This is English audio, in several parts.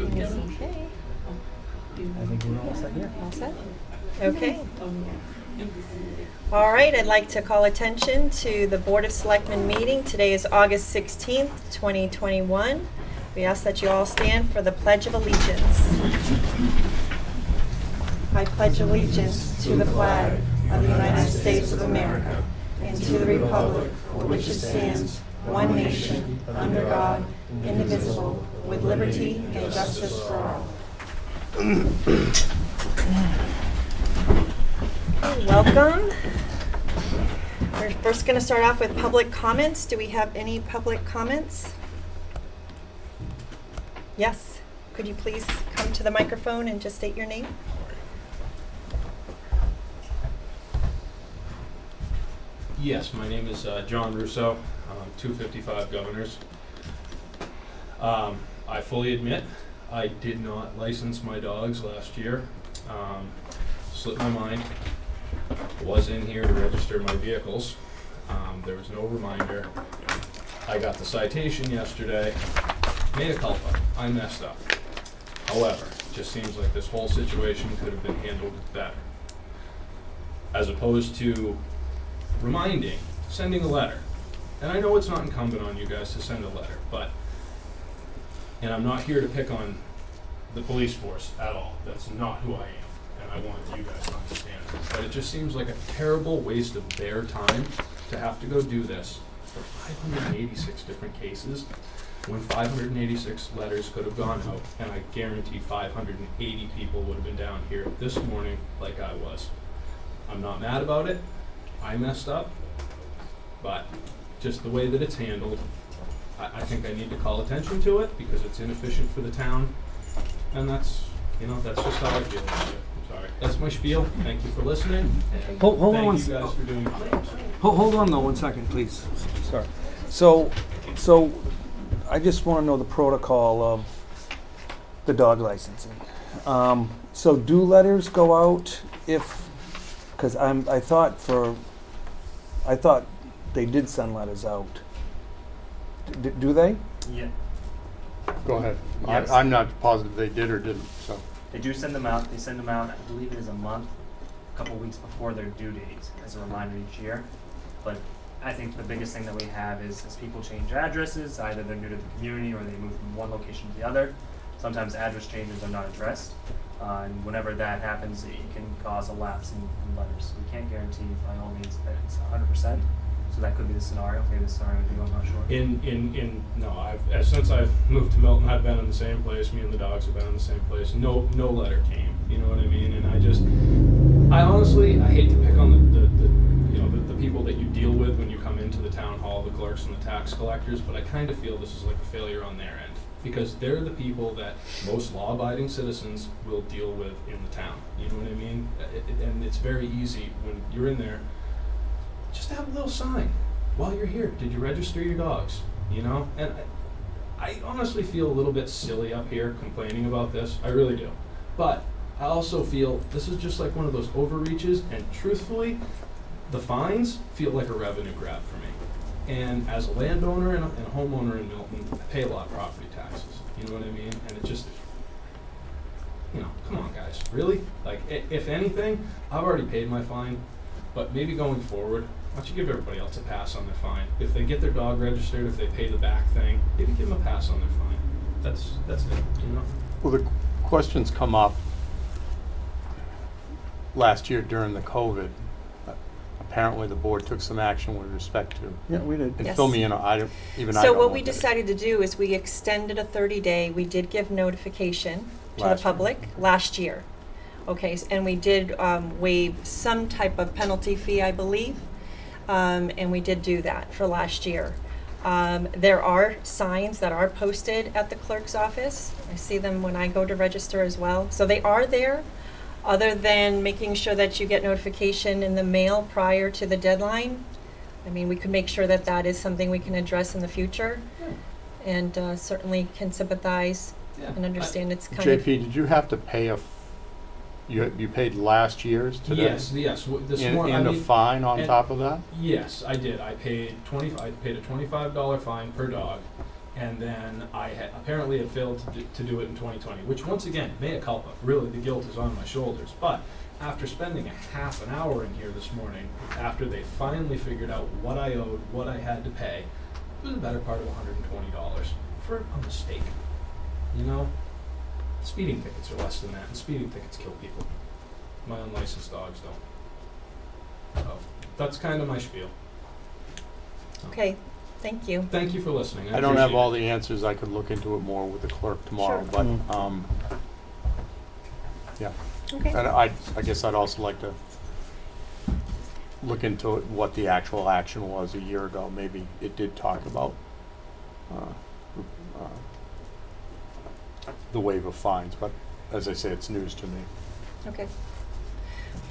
Okay. I think we're all set here. All set? Okay. All right, I'd like to call attention to the Board of Selectmen meeting. Today is August 16th, 2021. We ask that you all stand for the Pledge of Allegiance. I pledge allegiance to the flag of the United States of America and to the republic for which it stands, one nation, under God, indivisible, with liberty and justice for all. Welcome. We're first going to start off with public comments. Do we have any public comments? Yes. Could you please come to the microphone and just state your name? Yes, my name is John Russo, 255 Governors. I fully admit I did not license my dogs last year. Slipped my mind. Was in here to register my vehicles. There was no reminder. I got the citation yesterday. Mea culpa. I messed up. However, it just seems like this whole situation could have been handled better. As opposed to reminding, sending a letter. And I know it's not incumbent on you guys to send a letter, but, and I'm not here to pick on the police force at all. That's not who I am, and I want you guys to understand it. But it just seems like a terrible waste of their time to have to go do this for 586 different cases, when 586 letters could have gone out, and I guarantee 580 people would have been down here this morning like I was. I'm not mad about it. I messed up, but just the way that it's handled, I think I need to call attention to it because it's inefficient for the town, and that's just how I feel about it. I'm sorry. That's my spiel. Thank you for listening, and Hold on thank you guys for doing your things. Hold on though, 1 second, please. Sorry. So I just want to know the protocol of the dog licensing. So do letters go out if, because I thought they did send letters out. Do they? Yeah, Go ahead. Yes. I'm not positive they did or didn't, so. they do send them out. They send them out, I believe it is a month, a couple weeks before their due date, as a reminder each year. But I think the biggest thing that we have is as people change addresses, either they're new to the community or they move from one location to the other. Sometimes address changes are not addressed, and whenever that happens, it can cause a lapse in letters. We can't guarantee by all means that it's 100%. So that could be the scenario. Maybe the scenario would be, I'm not sure. No, since I've moved to Milton, I've been in the same place. Me and the dogs have been in the same place. No letter came. You know what I mean? And I honestly hate to pick on the people that you deal with when you come into the town hall, the clerks and the tax collectors, but I kind of feel this is like a failure on their end because they're the people that most law-abiding citizens will deal with in the town. You know what I mean? And it's very easy when you're in there. Just have a little sign while you're here. Did you register your dogs? You know? And I honestly feel a little bit silly up here complaining about this. I really do. But I also feel this is just like one of those overreaches, and truthfully, the fines feel like a revenue grab for me. And as a landowner and a homeowner in Milton, I pay a lot of property taxes. You know what I mean? And it just, come on guys, really? Like, if anything, I've already paid my fine, but maybe going forward, why don't you give everybody else a pass on their fine? If they get their dog registered, if they pay the back thing, maybe give them a pass on their fine. That's it, you know? Well, the questions come up last year during the COVID. Apparently, the board took some action with respect to. Yeah, we did. And Yes. fill me in, I don't So what know we that is. decided to do is we extended a 30-day. We did give notification to the Last year. public last year. Okay, and we did waive some type of penalty fee, I believe, and we did do that for last year. There are signs that are posted at the clerk's office. I see them when I go to register as well. So they are there, other than making sure that you get notification in the mail prior to the deadline. I mean, we could make sure that that is something we can address in the future, and certainly can sympathize and understand it's kind of. JP, did you have to pay you paid last year's today? Yes. This morning. And a fine on top of that? Yes, I did. I paid a $25 fine per dog, And then I apparently had failed to do it in 2020, which once again, mea culpa, really the guilt is on my shoulders. But after spending a half an hour in here this morning, after they finally figured out what I owed, what I had to pay, it was a better part of $120 for a mistake. You know? Speeding tickets are less than that, and speeding tickets kill people. My unlicensed dogs don't. So, that's kind of my spiel. Okay, thank you. Thank you for listening. I don't have appreciate all it. the answers. I could look into it more with the clerk tomorrow, Sure. but, yeah. Okay, And I guess I'd also like to look into it, what the actual action was a year ago. Maybe it did talk about the waive of fines, but as I say, it's news to me. okay.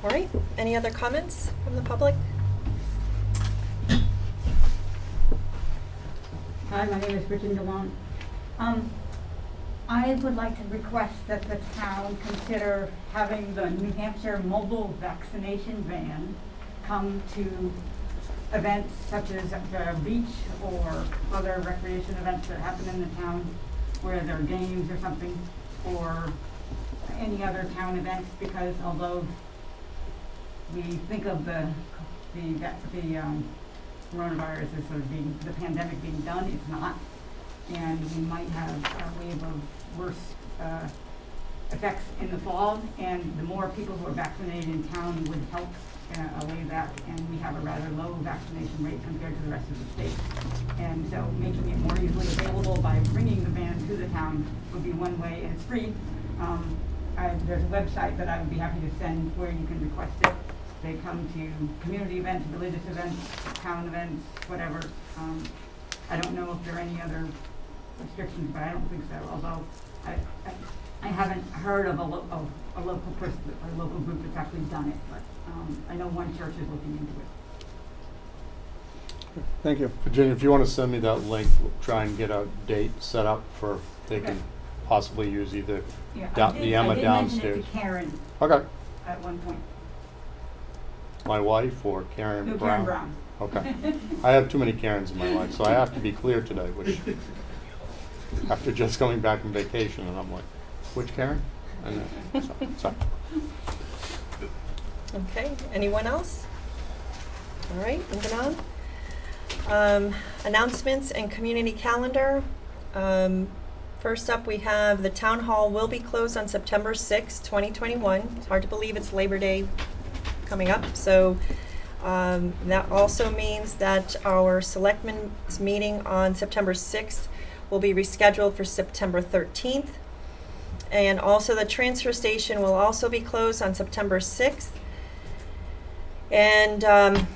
All right, any other comments from the public? Hi, my name is Bridget DeLong. I would like to request that the town consider having the New Hampshire mobile vaccination van come to events such as the beach or other recreation events that happen in the town, where there are games or something, or any other town events, because although we think of the coronavirus as sort of being, the pandemic being done, it's not. And we might have a wave of worse effects in the fall, and the more people who are vaccinated in town would help allay that, and we have a rather low vaccination rate compared to the rest of the state. And so making it more easily available by bringing the van to the town would be one way, and it's free. There's a website that I would be happy to send where you can request it. They come to community events, religious events, town events, whatever. I don't know if there are any other restrictions, but I don't think so, although I haven't heard of a local person, a local group that's actually done it, but I know one church is looking into it. Thank you. Virginia, if you want to send me that link, we'll try and get a date set up for, they can Okay. possibly use either Yeah, the Emma I did mention downstairs. it to Karen Okay. at one point. My wife or Karen No, Brown? Karen Brown. Okay. I have too many Karens in my life, so I have to be clear today, which, after just coming back from vacation, and I'm like, which Karen? And sorry. Okay, anyone else? All right, moving on. Announcements and community calendar. First up, we have the town hall will be closed on September 6th, 2021. It's hard to believe it's Labor Day coming up, so that also means that our selectmen's meeting on September 6th will be rescheduled for September 13th. And also the transfer station will also be closed on September 6th. And I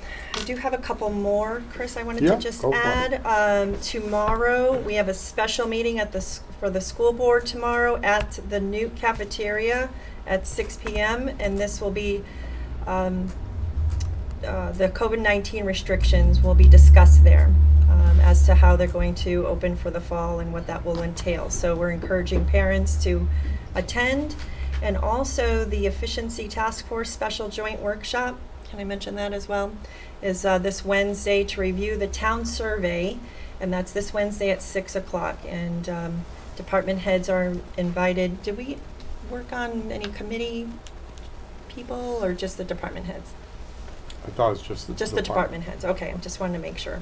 do have a couple more, Chris, I wanted Yeah, to just go for it. add. Tomorrow, we have a special meeting at for the school board tomorrow at the new cafeteria at 6 p.m. And this will be, the COVID-19 restrictions will be discussed there as to how they're going to open for the fall and what that will entail. So we're encouraging parents to attend. And also the Efficiency Task Force Special Joint Workshop, can I mention that as well, is this Wednesday to review the town survey, and that's this Wednesday at 6 o'clock. And department heads are invited. Did we work on any committee people or just the department heads? I thought it was just the Just the department heads, okay, I just wanted to make sure.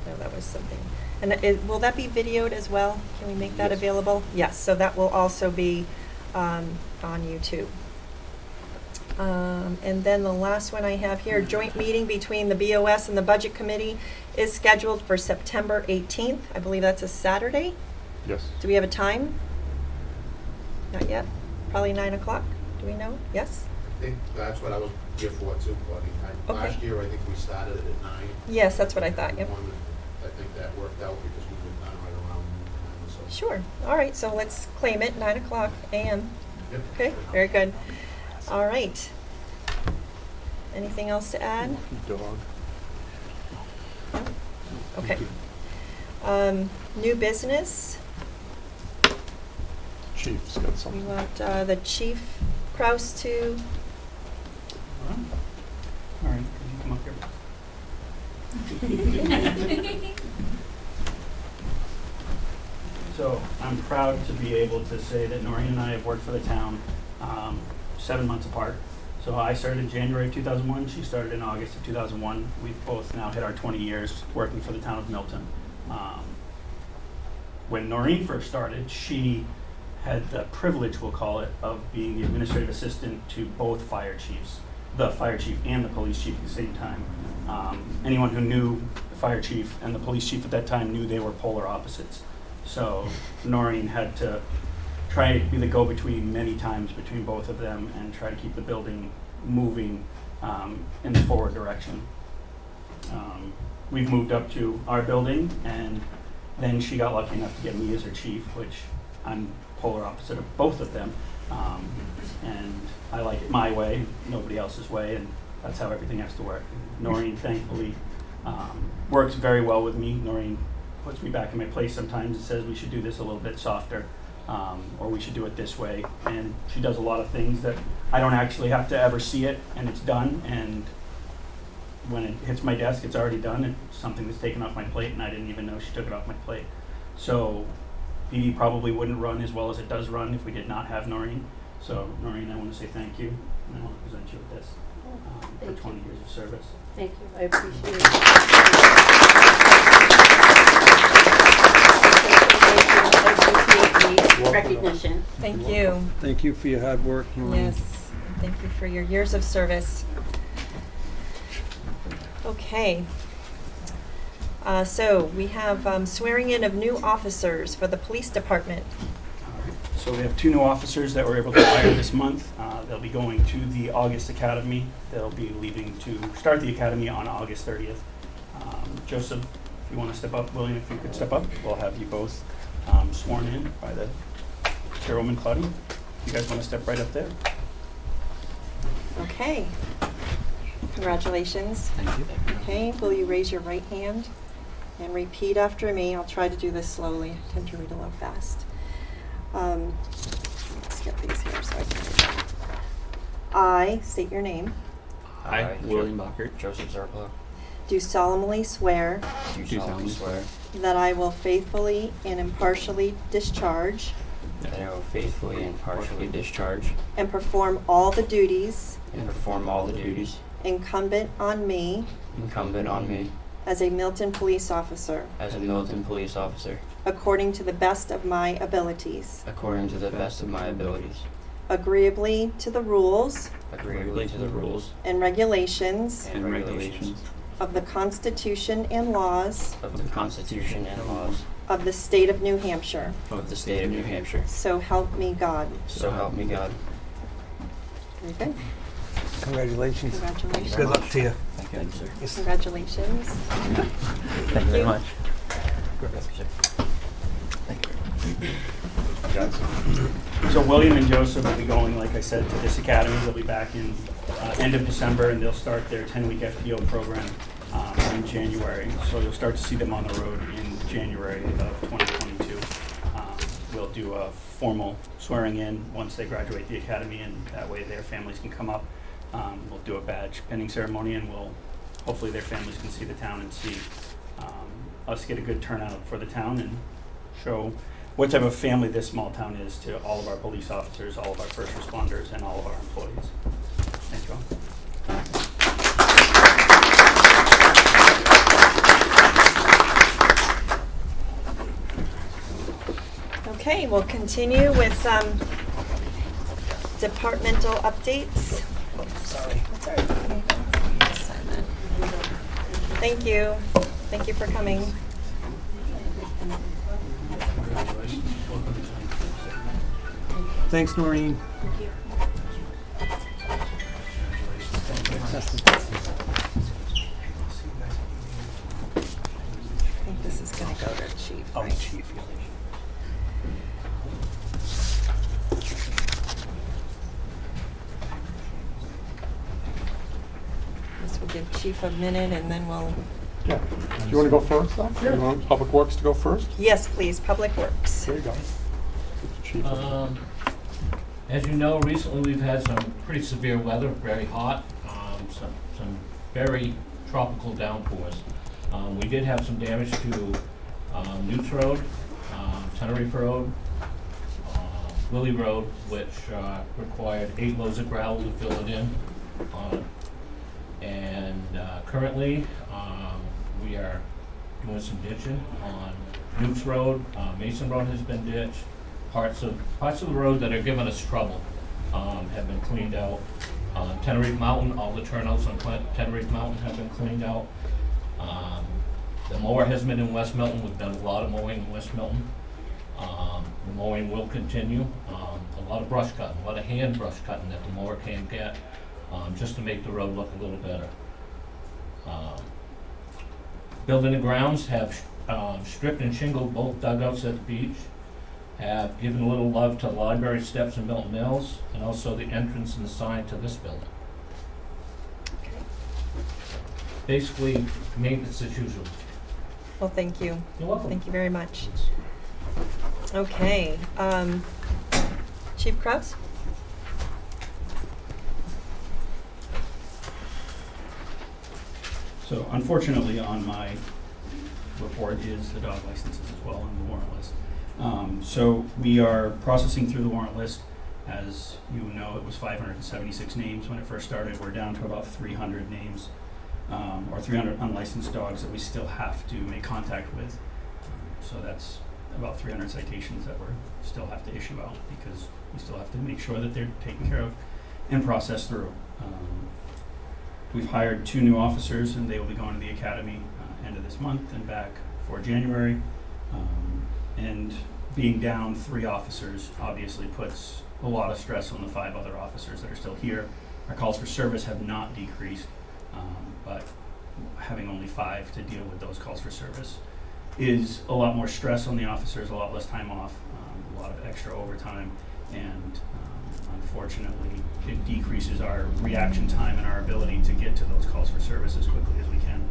No, that was something. And will that be videoed as well? Can we make that Yes. available? Yes, so that will also be on YouTube. And then the last one I have here, joint meeting between the BOS and the Budget Committee is scheduled for September 18th. I believe that's a Saturday. Yes. Do we have a time? Not yet? Probably 9 o'clock? Do we know? Yes? I think that's what I was here for too, Buddy. Okay. Last year, I think we started it at 9. Yes, that's what I thought, yep. I think that worked out because we were done right around 9 or so. Sure. All right, so let's claim it, 9 o'clock a.m. Yep. Okay, very good. All right. Anything else to add? Dog. No? Okay. New business. Chief's got We something. want the Chief Kraus to, All right, could you come up here? So I'm proud to be able to say that Noreen and I have worked for the town 7 months apart. So I started in January of 2001, she started in August of 2001. We've both now hit our 20 years working for the town of Milton. When Noreen first started, she had the privilege, we'll call it, of being the administrative assistant to both fire chiefs, the fire chief and the police chief at the same time. Anyone who knew the fire chief and the police chief at that time knew they were polar opposites. So Noreen had to try to be the go-between many times between both of them and try to keep the building moving in the forward direction. We've moved up to our building, and then she got lucky enough to get me as her chief, which I'm polar opposite of both of them. And I like it my way, nobody else's way, and that's how everything has to work. Noreen, thankfully, works very well with me. Noreen puts me back in my place sometimes and says we should do this a little bit softer, or we should do it this way. And she does a lot of things that I don't actually have to ever see it, and it's done. And when it hits my desk, it's already done. It's something that's taken off my plate, and I didn't even know she took it off my plate. So BD probably wouldn't run as well as it does run if we did not have Noreen. So Noreen, I want to say thank you, and I want to present you with this for 20 years of service. Thank you. I appreciate it. I appreciate the recognition. Thank you. Thank you for your hard work, Noreen. Yes, thank you for your years of service. Okay. So we have swearing in of new officers for the police department. So we have 2 new officers that we're able to hire this month. They'll be going to the August Academy. They'll be leaving to start the academy on August 30th. Joseph, if you want to step up, William, if you could step up, we'll have you both sworn in by the Chairwoman Claudia. You guys want to step right up there? Okay. Congratulations. Thank you. Okay, will you raise your right hand and repeat after me? I'll try to do this slowly. I tend to read a little fast. Let's get these here so I can read them. I state your name. I, William Buckert, Joseph Zerpla, Do solemnly swear do solemnly swear that I will faithfully and impartially discharge that I will faithfully and impartially discharge and perform all the duties and perform all the duties incumbent on me incumbent on me as a Milton police officer, as a Milton police officer, according to the best of my abilities, according to the best of my abilities, agreeably to the rules agreeably to the rules and regulations and regulations of the Constitution and laws of the Constitution and laws of the state of New Hampshire. of the state of New Hampshire. So help me God. So help me God. Very good. Congratulations. Congratulations. Good luck to you. Thank you, sir. Yes. Congratulations. Thank you very much. Thank you. So William and Joseph will be going, like I said, to this academy. They'll be back in end of December, and they'll start their 10-week FPO program in January. So you'll start to see them on the road in January of 2022. We'll do a formal swearing in once they graduate the academy, and that way their families can come up. We'll do a badge pinning ceremony, and hopefully their families can see the town and see us get a good turnout for the town and show what type of family this small town is to all of our police officers, all of our first responders, and all of our employees. Thank you all. Okay, we'll continue with some departmental updates. Sorry. That's all right. Just sign that. Thank you. Thank you for coming. Thanks, Noreen. I think this is going to go to Chief. Oh, right? Chief. This will give Chief a minute and then we'll... Yeah. Do you want to go first, though? Sure. You want Public Works to go first? Yes, please, Public Works. There you go. Chief. As you know, recently we've had some pretty severe weather, very hot, some very tropical downpours. We did have some damage to Newts Road, Tenerife Road, Willie Road, which required 8 loads of gravel to fill it in. And currently, we are doing some ditching on Newks Road. Mason Road has been ditched. Parts of the road that are giving us trouble have been cleaned out. Tenerife Mountain, all the turnouts on Tenerife Mountain have been cleaned out. The mower has been in West Milton. We've done a lot of mowing in West Milton. The mowing will continue. A lot of brush cutting, a lot of hand brush cutting that the mower can get, just to make the road look a little better. Building and grounds have stripped and shingled both dugouts at the beach, have given a little love to the library steps in Milton Mills, and also the entrance and the sign to this building. Basically, maintenance as usual. Well, thank you. You're welcome. Thank you very much. Okay, Chief Kraus? So unfortunately, on my report is the dog licenses as well on the warrant list. So we are processing through the warrant list. As you know, it was 576 names when it first started. We're down to about 300 names, or 300 unlicensed dogs that we still have to make contact with. So that's about 300 citations that we still have to issue out because we still have to make sure that they're taken care of and processed through. We've hired 2 new officers, and they will be going to the academy end of this month and back for January. And being down 3 officers obviously puts a lot of stress on the 5 other officers that are still here. Our calls for service have not decreased, but having only 5 to deal with those calls for service is a lot more stress on the officers, a lot less time off, a lot of extra overtime, and unfortunately, it decreases our reaction time and our ability to get to those calls for service as quickly as we can.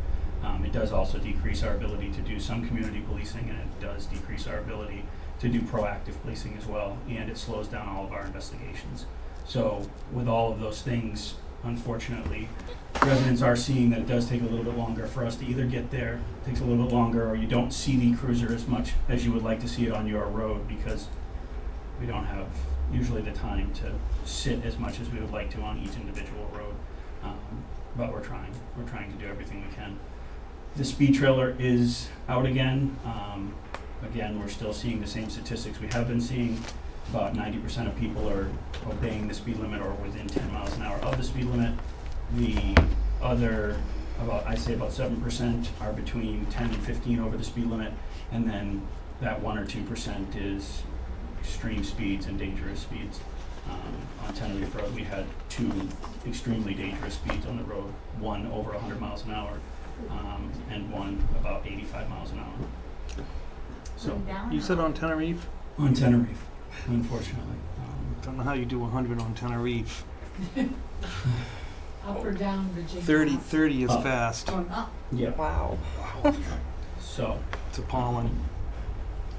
It does also decrease our ability to do some community policing, and it does decrease our ability to do proactive policing as well, and it slows down all of our investigations. So with all of those things, unfortunately, residents are seeing that it does take a little bit longer for us to either get there, it takes a little bit longer, or you don't see the cruiser as much as you would like to see it on your road because we don't have usually the time to sit as much as we would like to on each individual road. But we're trying to do everything we can. The speed trailer is out again. Again, we're still seeing the same statistics we have been seeing. About 90% of people are obeying the speed limit or within 10 miles an hour of the speed limit. The other, I'd say about 7% are between 10 and 15 over the speed limit, and then that 1 or 2% is extreme speeds and dangerous speeds. On Tenerife Road, we had 2 extremely dangerous speeds on the road, one over 100 miles an hour, and one about 85 miles an hour. So, You said on Tenerife? on Tenerife, unfortunately. Don't know how you do 100 on Tenerife. Up or down, Virginia? 30 is Up. fast. Going up. Yeah. Wow. So, It's appalling.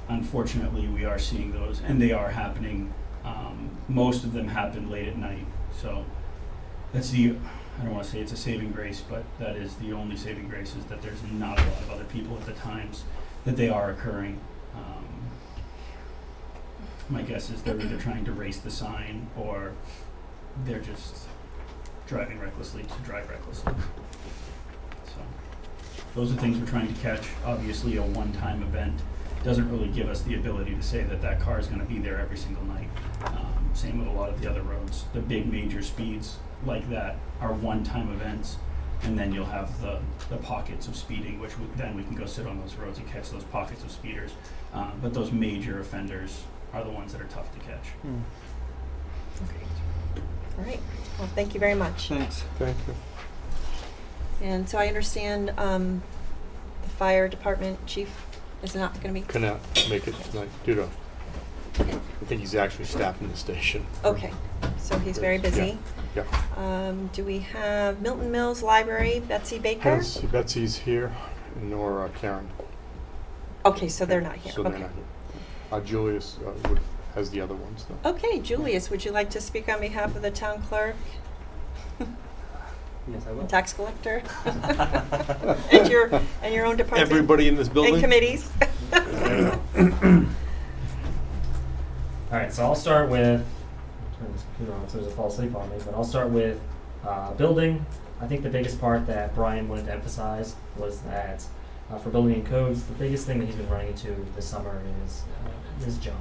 unfortunately, we are seeing those, and they are happening. Most of them happen late at night. So that's I don't want to say it's a saving grace, but that is the only saving grace, is that there's not a lot of other people at the times that they are occurring. My guess is they're either trying to race the sign or they're just driving recklessly to drive recklessly. So those are things we're trying to catch. Obviously, a one-time event doesn't really give us the ability to say that that car is going to be there every single night. Same with a lot of the other roads. The big major speeds like that are one-time events, and then you'll have the pockets of speeding, which then we can go sit on those roads and catch those pockets of speeders. But those major offenders are the ones that are tough to catch. Okay. All right. Well, thank you very much. Thanks. Thank you. And so I understand the fire department chief is not going to be. Cannot make it tonight due to, I think he's actually staffing the station. Okay. So he's very busy. Yeah. Do we have Milton Mills Library, Betsy Baker? Yes, Betsy's here, nor Karen. Okay, so they're not here. So Okay. they're not here. Julius has the other ones though. Okay, Julius, would you like to speak on behalf of the town clerk, Yes, I will. tax collector, and your own department? Everybody in this building? And committees? All right, so I'll start with, you know, so there's a fall asleep on me, but I'll start with building. I think the biggest part that Brian wanted to emphasize was that for building and codes, the biggest thing that he's been running into this summer is junk.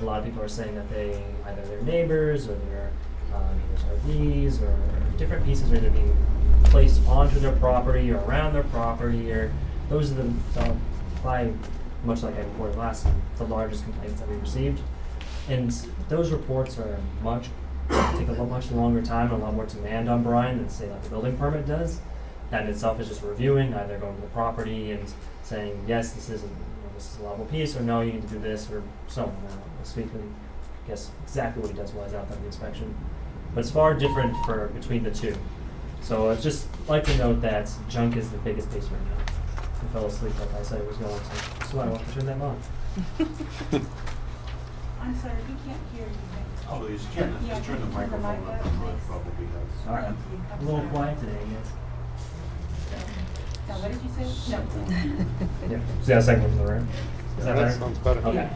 A lot of people are saying that they, either their neighbors or their neighbors' RVs or different pieces are either being placed onto their property or around their property, or those are the by much like I reported last time, the largest complaints that we received. And those reports are take a much longer time and a lot more demand on Brian than say like the building permit does. That in itself is just reviewing, either going to the property and saying, yes, this is a allowable piece, or no, you need to do this, or so on. I'll speak and guess exactly what he does while he's out on the inspection. But it's far different between the two. So I'd just like to note that junk is the biggest piece right now. I fell asleep like I said it was going to. So I want to turn that on. I'm sorry, we can't hear you. Oh, you can't, Yeah, just turn the turn the microphone mic up, up, and please. probably has. Sorry, I'm a little quiet today, I guess. Now, what did you say? No. Yeah. See that second one from the room? Is that better? Sounds better. Okay.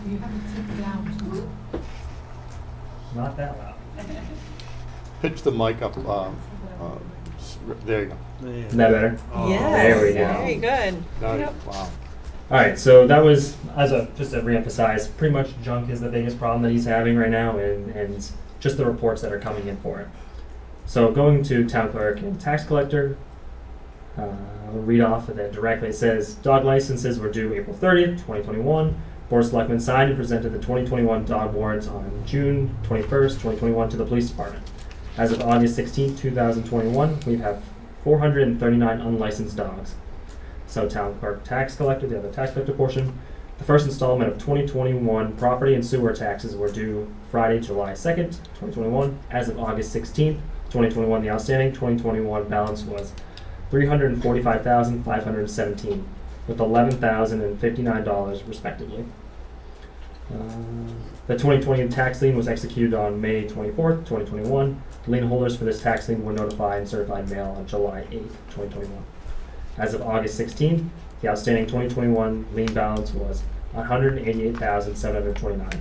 You haven't taken it out. Not that loud. Pitch the mic up, there you go. Is that better? Yes, There we go. very good. Now you- Yep. Wow. All right, so that was just to reemphasize. Pretty much junk is the biggest problem that he's having right now, and just the reports that are coming in for it. So going to town clerk and tax collector, I'll read off of that directly. It says dog licenses were due April 30th, 2021. Board of Selectmen signed and presented the 2021 dog warrants on June 21st, 2021 to the police department. As of August 16th, 2021, we have 439 unlicensed dogs. So town clerk, tax collector, the other tax collector portion. The first installment of 2021 property and sewer taxes were due Friday, July 2nd, 2021. As of August 16th, 2021, the outstanding 2021 balance was $345,517, with $11,059 respectively. The 2020 tax lien was executed on May 24th, 2021. Lien holders for this tax lien were notified and certified mail on July 8th, 2021. As of August 16th, the outstanding 2021 lien balance was $188,729.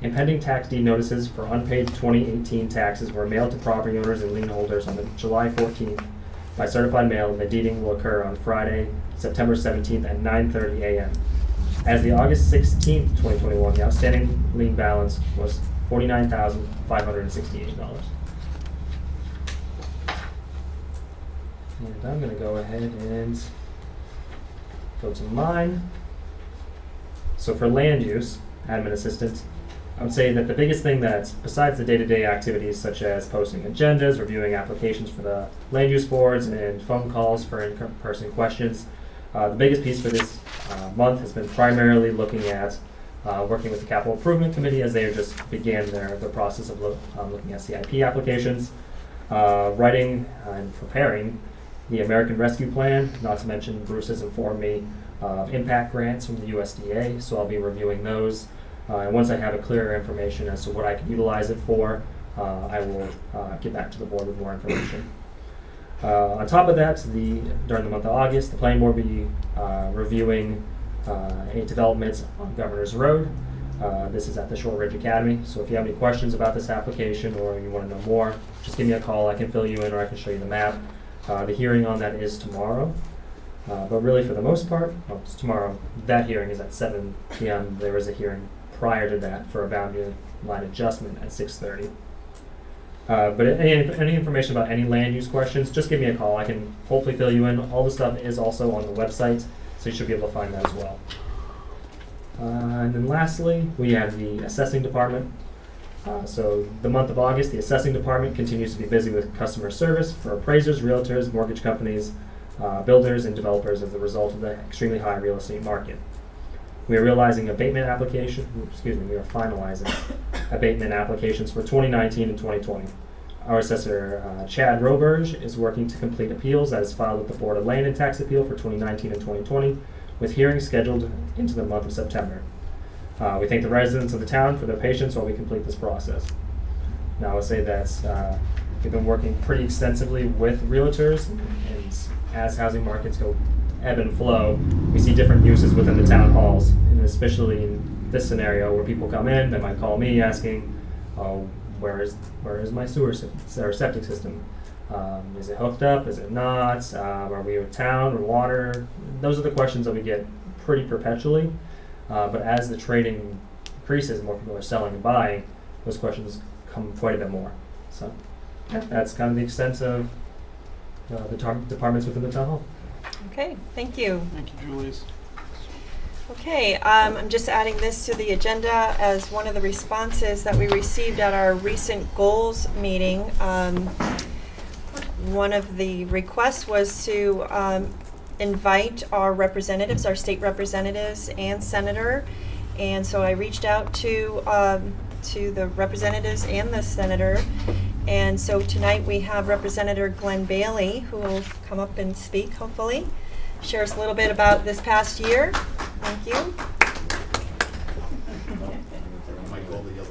Impending tax deed notices for unpaid 2018 taxes were mailed to property owners and lien holders on July 14th by certified mail, and the deeding will occur on Friday, September 17th at 9:30 a.m. As the August 16th, 2021, the outstanding lien balance was $49,568. And I'm going to go ahead and go to mine. So for land use, admin assistant, I would say that the biggest thing that's, besides the day-to-day activities such as posting agendas, reviewing applications for the land use boards, and phone calls for in-person questions, the biggest piece for this month has been primarily looking at working with the Capital Improvement Committee as they just began their process of looking at CIP applications, writing and preparing the American Rescue Plan, not to mention Bruce has informed me of impact grants from the USDA, so I'll be reviewing those. And once I have a clearer information as to what I can utilize it for, I will get back to the board with more information. On top of that, during the month of August, the planning board will be reviewing any developments on Governor's Road. This is at the Short Ridge Academy, so if you have any questions about this application or you want to know more, just give me a call. I can fill you in or I can show you the map. The hearing on that is tomorrow, but really for the most part, it's tomorrow. That hearing is at 7 p.m. There is a hearing prior to that for a boundary line adjustment at 6:30. But any information about any land use questions, just give me a call. I can hopefully fill you in. All the stuff is also on the website, so you should be able to find that as well. And then lastly, we have the assessing department. So the month of August, the assessing department continues to be busy with customer service for appraisers, realtors, mortgage companies, builders, and developers as a result of the extremely high real estate market. We are finalizing abatement applications for 2019 and 2020. Our assessor, Chad Roberge, is working to complete appeals that is filed with the Board of Land and Tax Appeal for 2019 and 2020, with hearings scheduled into the month of September. We thank the residents of the town for their patience while we complete this process. Now, I would say that we've been working pretty extensively with realtors, and as housing markets go ebb and flow, we see different uses within the town halls, and especially in this scenario where people come in, they might call me asking, oh, where is my sewer or septic system? Is it hooked up? Is it not? Are we a town or water? Those are the questions that we get pretty perpetually. But as the trading increases, more people are selling and buying, those questions come quite a bit more. So that's kind of the extent of the departments within the town hall. Okay, thank you. Thank you, Julius. Okay, I'm just adding this to the agenda as one of the responses that we received at our recent goals meeting. One of the requests was to invite our representatives, our state representatives and senator. And so I reached out to the representatives and the senator. And so tonight we have Representative Glenn Bailey, who will come up and speak, hopefully. Share us a little bit about this past year. Thank you.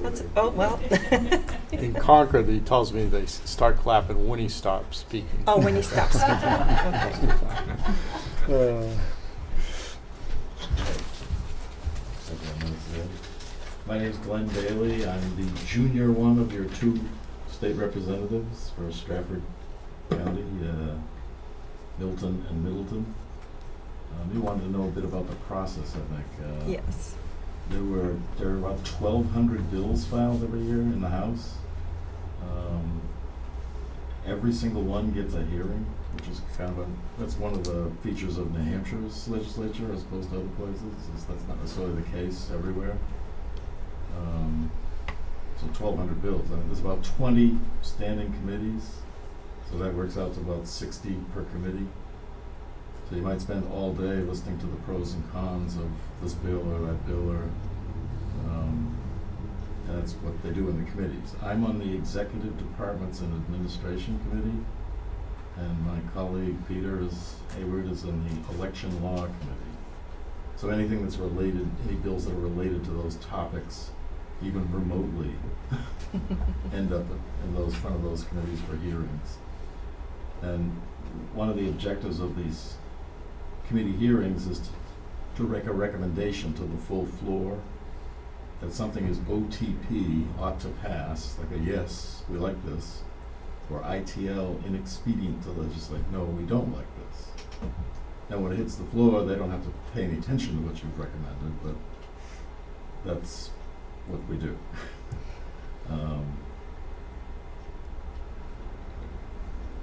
That's, oh, well. In Concord, he tells me they start clapping when he stops speaking. Oh, when he stops speaking. Okay. My name's Glenn Bailey. I'm the junior one of your 2 state representatives for Stratford County, Milton and Middleton. You wanted to know a bit about the process, I think. Yes. There are about 1,200 bills filed every year in the House. Every single one gets a hearing, which is that's one of the features of New Hampshire's legislature as opposed to other places. That's not necessarily the case everywhere. So 1,200 bills. I mean, there's about 20 standing committees, so that works out to about 60 per committee. So you might spend all day listening to the pros and cons of this bill or that bill, or and that's what they do in the committees. I'm on the Executive Departments and Administration Committee, and my colleague Peter Hayward is in the Election Law Committee. So anything that's related, any bills that are related to those topics, even remotely, end up in front of those committees for hearings. And one of the objectives of these committee hearings is to make a recommendation to the full floor that something is OTP, ought to pass, like a yes, we like this, or ITL, inexpedient to legislate, no, we don't like this. Now when it hits the floor, they don't have to pay any attention to what you've recommended, but that's what we do.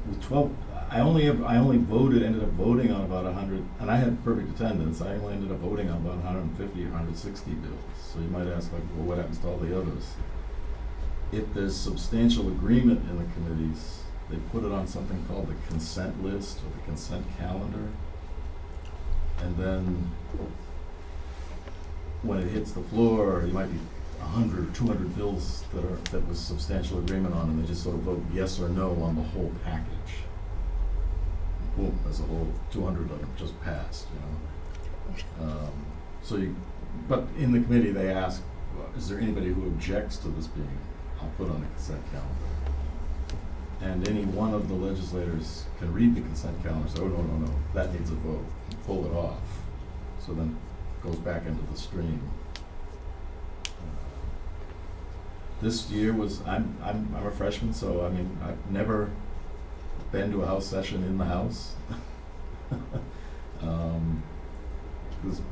With 12, I only ended up voting on about 100, and I had perfect attendance. I only ended up voting on about 150 or 160 bills. So you might ask, like, well, what happens to all the others? If there's substantial agreement in the committees, they put it on something called the consent list or the consent calendar. And then when it hits the floor, you might be 100 or 200 bills that was substantial agreement on, and they just sort of vote yes or no on the whole package. Boom, as a whole, 200 of them just passed, you know. But in the committee they ask, is there anybody who objects to this being put on the consent calendar? And any one of the legislators can read the consent calendar and say, oh, no, that needs a vote, and pull it off. So then it goes back into the stream. This year I'm a freshman, so I mean, I've never been to a House session in the House.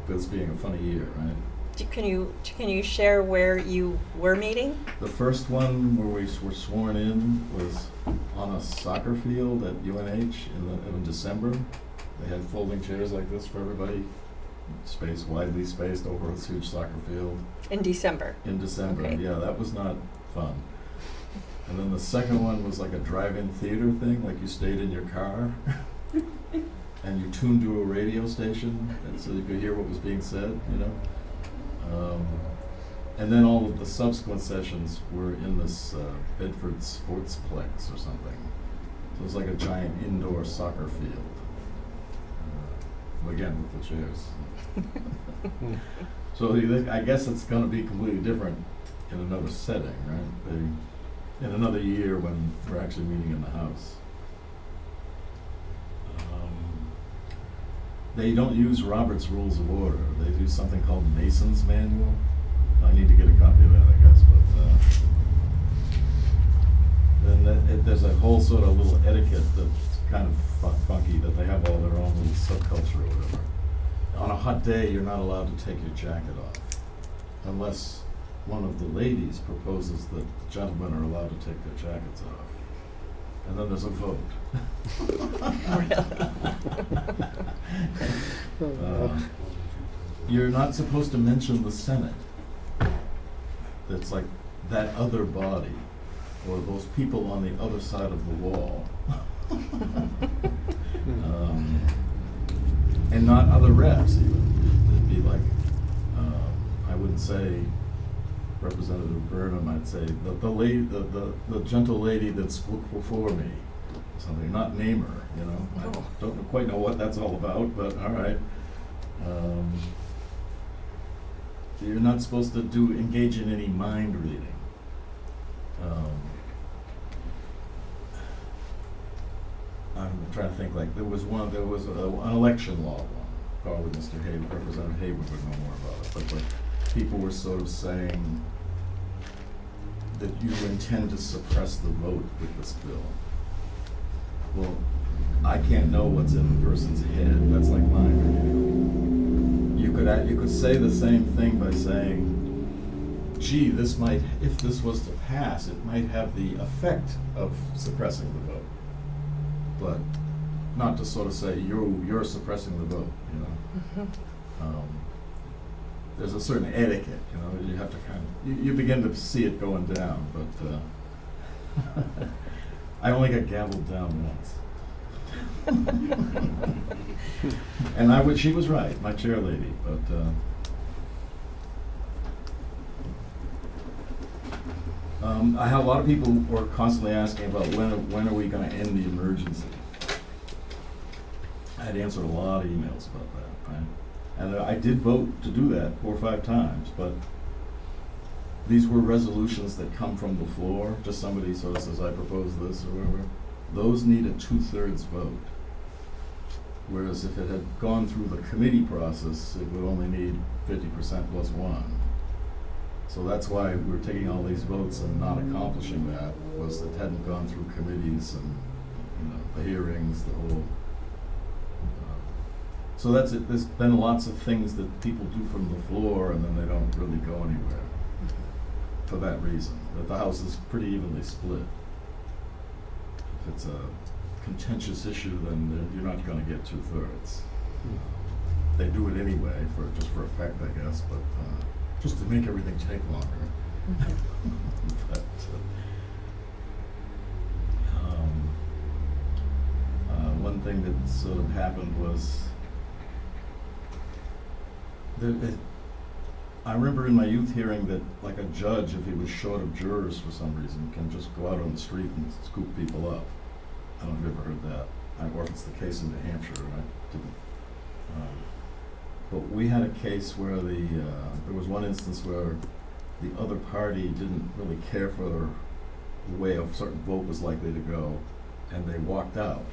This being a funny year, right? Can you share where you were meeting? The first one where we were sworn in was on a soccer field at UNH in December. They had folding chairs like this for everybody, widely spaced over this huge soccer field. In December. In December, Okay. Yeah, that was not fun. And then the second one was like a drive-in theater thing, like you stayed in your car and you tuned to a radio station, and so you could hear what was being said, you know. And then all of the subsequent sessions were in this Bedford Sportsplex or something. So it was like a giant indoor soccer field. Again, with the chairs. So I guess it's going to be completely different in another setting, right? In another year when we're actually meeting in the House. They don't use Robert's Rules of Order. They use something called Mason's Manual. whole sort of little etiquette that's kind of funky, that they have all their own little subculture or whatever. On a hot day, you're not allowed to take your jacket off, unless one of the ladies proposes that the gentlemen are allowed to take their jackets off. And then there's a vote. You're not supposed to mention the Senate. That's like that other body, or those people on the other side of the wall. And not other reps even. It'd be like, I wouldn't say Representative Burnham, I'd say the gentle lady that spoke before me, something, not name her, you know. I don't quite know what that's all about, but all right. You're not supposed to engage in any mind reading. I'm trying to think, like, there was an election law one, probably Representative Hayward would know more about it, but people were sort of saying that you intend to suppress the vote with this bill. Well, I can't know what's in the person's head. That's like mind reading. You could say the same thing by saying, gee, if this was to pass, it might have the effect of suppressing the vote. But not to sort of say you're suppressing the vote, you know. There's a certain etiquette, you know. You have to kind of you begin to see it going down, but I only got gavelled down once. And she was right, my chair lady, but I had a lot of people were constantly asking about when are we going to end the emergency. I had answered a lot of emails about that, right? And I did vote to do that 4 or 5 times, but these were resolutions that come from the floor. Just somebody sort of says, I propose this or whatever. Those need a 2/3 vote. Whereas if it had gone through the committee process, it would only need 50% plus 1. So that's why we're taking all these votes and not accomplishing that, was it hadn't gone through committees and, you know, the hearings, the whole. So that's it. There's been lots of things that people do from the floor and then they don't really go anywhere for that reason, that the House is pretty evenly split. If it's a contentious issue, then you're not going to get 2/3. They do it anyway, just for effect, I guess, but just to make everything take longer. But, one thing that sort of happened was, I remember in my youth hearing that, like, a judge, if he was short of jurors for some reason, can just go out on the street and scoop people up. I don't know if you've ever heard that, or if it's the case in New Hampshire. I didn't. But we had a case where there was one instance where the other party didn't really care for the way a certain vote was likely to go, and they walked out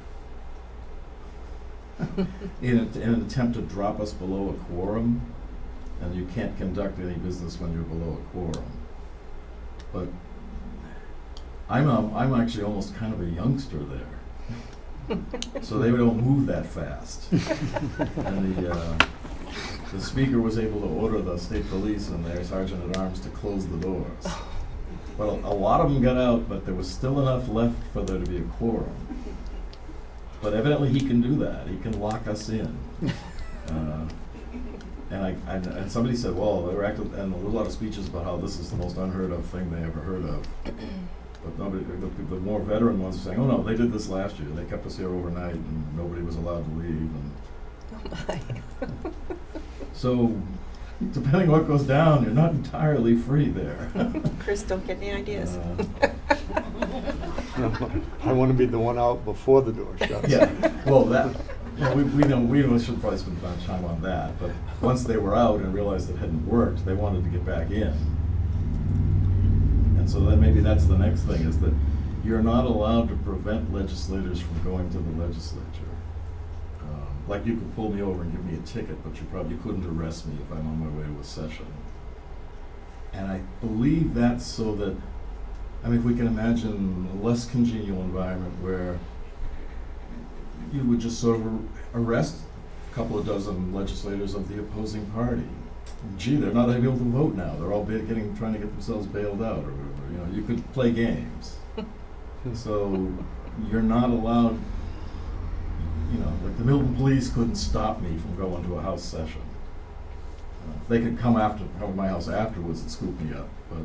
in an attempt to drop us below a quorum. And you can't conduct any business when you're below a quorum. But I'm actually almost kind of a youngster there, so they don't move that fast. And the speaker was able to order the state police and their sergeant at arms to close the doors. Well, a lot of them got out, but there was still enough left for there to be a quorum. But evidently he can do that. He can lock us in. And somebody said, well, they were active, and there were a lot of speeches about how this is the most unheard of thing they ever heard of. But the more veteran ones are saying, oh no, they did this last year. They kept us here overnight and nobody was allowed to leave. And so, depending on what goes down, you're not entirely free there. Chris, don't get any ideas. I want to be the one out before the door shuts. Yeah, well, we should probably spend time on that, but once they were out and realized it hadn't worked, they wanted to get back in. And so then maybe that's the next thing, is that you're not allowed to prevent legislators from going to the legislature. Like, you could pull me over and give me a ticket, but you probably couldn't arrest me if I'm on my way to a session. And I believe that's so that I mean, if we can imagine a less congenial environment where you would just sort of arrest a couple of dozen legislators of the opposing party. Gee, they're not able to vote now. They're all trying to get themselves bailed out, or whatever. You know, you could play games. So you're not allowed. You know, like the Milton Police couldn't stop me from going to a House session. They could come to my house afterwards and scoop me up, but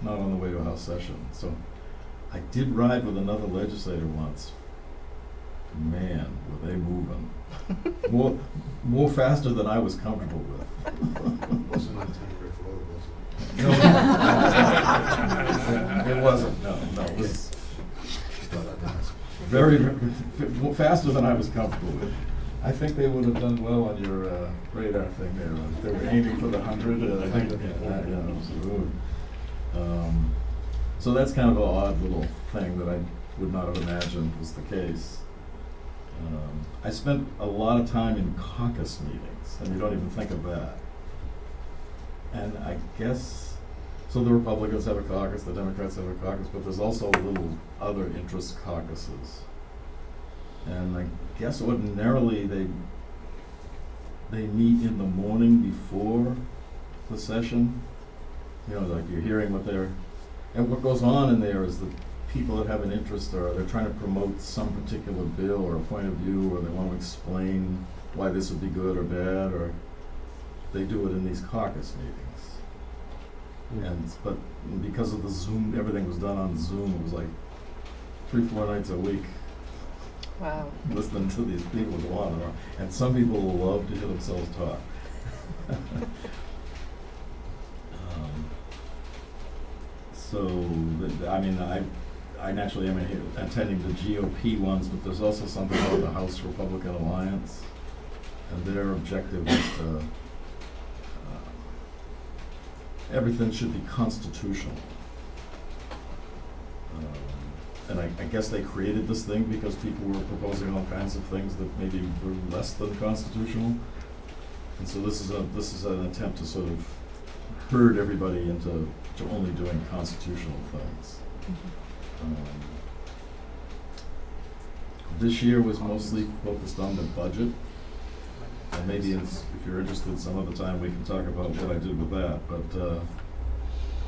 not on the way to a House session. So I did ride with another legislator once. Man, were they moving. More faster than I was comfortable with. Wasn't on temporary float, was it? No, it wasn't, no, it was very, faster than I was comfortable with. I think they would have done well on your radar thing there. If they were aiming for the 100, I think, so that's kind of an odd little thing that I would not have imagined was the case. I spent a lot of time in caucus meetings, and you don't even think of that. And I guess, so the Republicans have a caucus, the Democrats have a caucus, but there's also little other interest caucuses. And I guess ordinarily they meet in the morning before the session. You know, like you're hearing what they're, and what goes on in there is the people that have an interest, or they're trying to promote some particular bill or a point of view, or they want to explain why this would be good or bad, or they do it in these caucus meetings. And but because of the Zoom, everything was done on Zoom. It was like 3-4 nights a week. Wow. Listening to these people go on and on. And some people love to hear themselves talk. I mean, I naturally am attending the GOP ones, but there's also something called the House Republican Alliance, and their objective is to everything should be constitutional. And I guess they created this thing because people were proposing all kinds of things that maybe were less than constitutional. And so this is an attempt to sort of herd everybody into only doing constitutional things. This year was mostly focused on the budget. And maybe if you're interested some other time we can talk about what I did with that.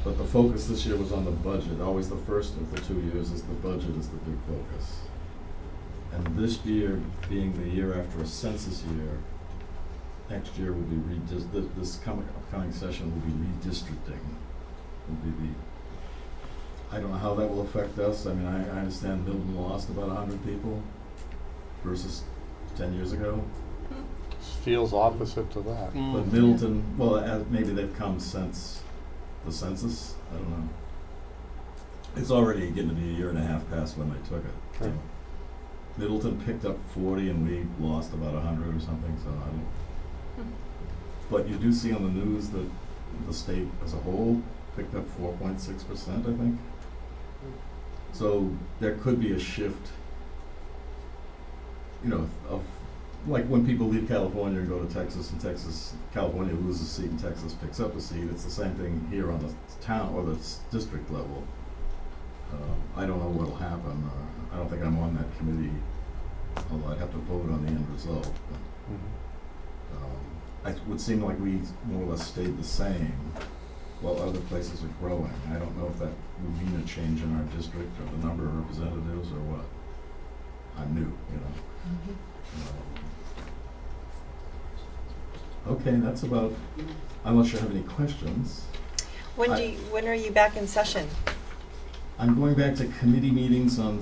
But the focus this year was on the budget. Always the first of the 2 years is the budget is the big focus. And this year being the year after a census year, next year will be this upcoming session will be redistricting. I don't know how that will affect us. I mean, I understand Milton lost about 100 people versus 10 years ago. Feels opposite to that. But Middleton, well, maybe they've come since the census. I don't know. It's already getting to be a year and a half past when they took it. Sure. Middleton picked up 40 and we lost about 100 or something, so I don't. But you do see on the news that the state as a whole picked up 4.6%, I think. So there could be a shift, you know, of like when people leave California and go to Texas, and California loses a seat and Texas picks up a seat. It's the same thing here on the town or the district level. I don't know what'll happen. I don't think I'm on that committee, although I'd have to vote on the end result. But, it would seem like we more or less stayed the same while other places are growing. I don't know if that would mean a change in our district or the number of representatives or what. I'm new, you know. Okay, that's about, unless you have any questions. When are you back in session? I'm going back to committee meetings on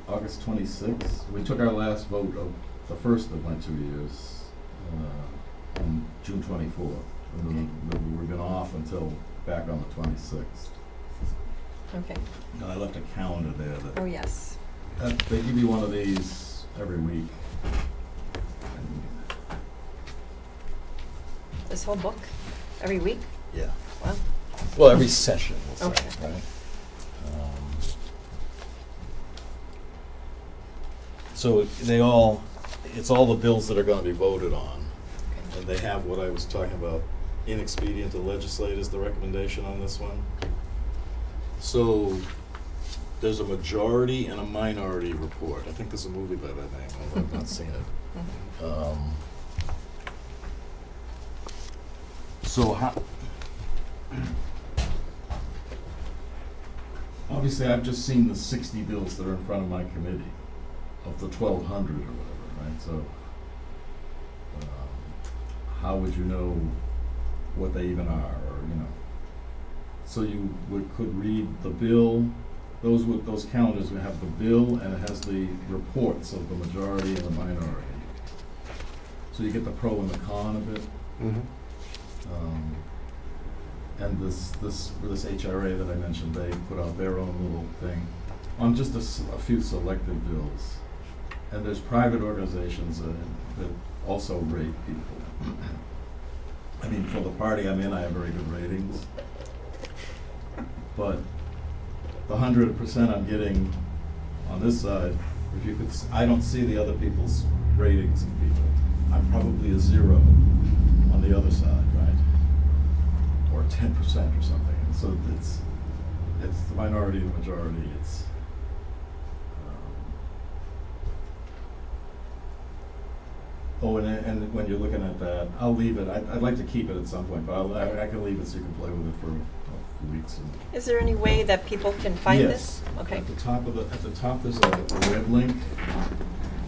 August 26th. We took our last vote of the first of my 2 years on June 24th. And then we've been off until back on the 26th. Okay. And I left a calendar there that Oh, yes. they give you one of these every week. This whole book? Every week? Yeah. Wow. Well, every session, we'll say, Okay. right? So it's all the bills that are going to be voted on. Okay. And they have what I was talking about, inexpedient to legislators, the recommendation on this one. So there's a majority and a minority report. I think there's a movie by that name, although I've not seen it. So how, obviously, I've just seen the 60 bills that are in front of my committee, of the 1,200 or whatever, right? So, how would you know what they even are, or, you know? So you could read the bill, those calendars would have the bill, and it has the reports of the majority and the minority. So you get the pro and the con of it. And this HRA that I mentioned, they put out their own little thing on just a few selected bills. And there's private organizations that also rate people. I mean, for the party I'm in, I have very good ratings. But the 100% I'm getting on this side, if you could, I don't see the other people's ratings of people. I'm probably a 0 on the other side, right? Or 10% or something. And so it's the minority and the majority. It's and when you're looking at that, I'll leave it. I'd like to keep it at some point, but I can leave it so you can play with it for a few weeks. Is there any way that people can find Yes. this? Okay. At the top there's a web link.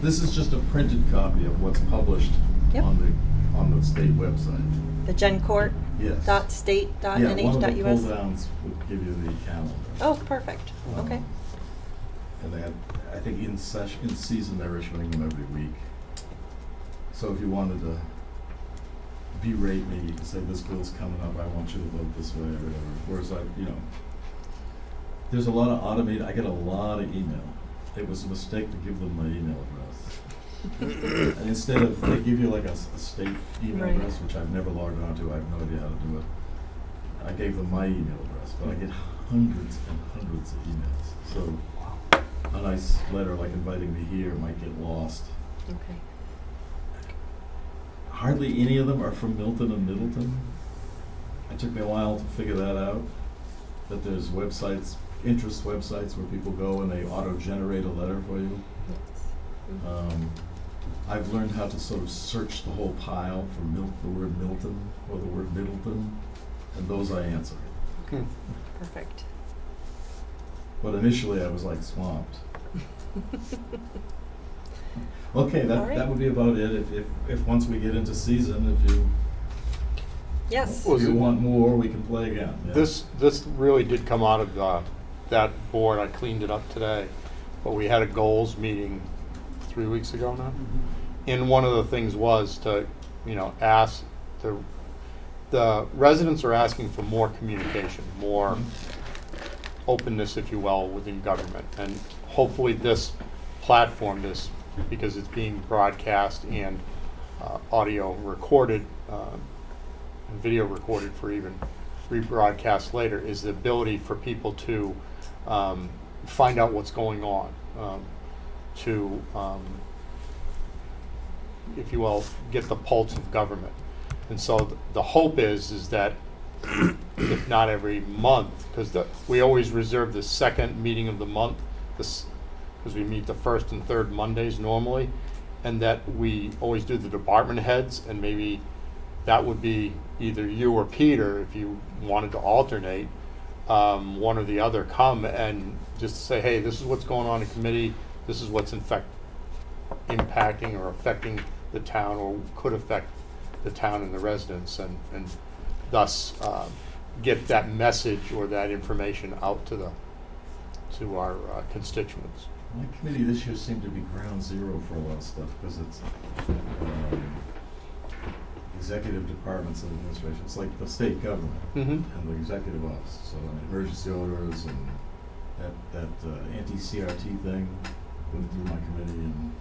This is just a printed copy of what's published Yep. on the state website. The gencourt Yes. dot state dot Yeah, nh one of dot the us? pull downs would give you the calendar. Oh, perfect. Okay. And they had, I think in season they're issuing them every week. So if you wanted to berate me, you could say this bill's coming up, I want you to vote this way or whatever. Whereas there's a lot of I get a lot of email. It was a mistake to give them my email address. And instead of, they give you like a state email Right. address, which I've never logged on to, I have no idea how to do it. I gave them my email address, but I get hundreds and hundreds of emails. So a nice letter like inviting me here might get lost. Okay. Hardly any of them are from Milton and Middleton. It took me a while to figure that out, that there's websites, interest websites where people go and they auto-generate a letter for you. Yes. I've learned how to sort of search the whole pile for the word Milton or the word Middleton, and those I answer. Perfect. But initially I was like swamped. Okay, All right. that would be about it. If once we get into season, if you Yes. Well, if you want more, we can play again. Yeah. This really did come out of that board. I cleaned it up today, but we had a goals meeting 3 weeks ago now. And one of the things was to, ask the residents are asking for more communication, more openness, if you will, within government. And hopefully this platform, because it's being broadcast and audio recorded, and video recorded for even rebroadcast later, is the ability for people to find out what's going on, to, if you will, get the pulse of government. And so the hope is that if not every month, because we always reserve the second meeting of the month, because we meet the first and third Mondays normally, and that we always do the department heads, and maybe that would be either you or Peter, if you wanted to alternate, one or the other come and just say, hey, this is what's going on in committee, this is what's in fact impacting or affecting the town or could affect the town and the residents, and thus get that message or that information out to our constituents. My committee this year seemed to be ground zero for a lot of stuff, because it's executive departments and administration. It's like the state government and the executive office. So emergency orders and that anti-CRT thing went through my committee, and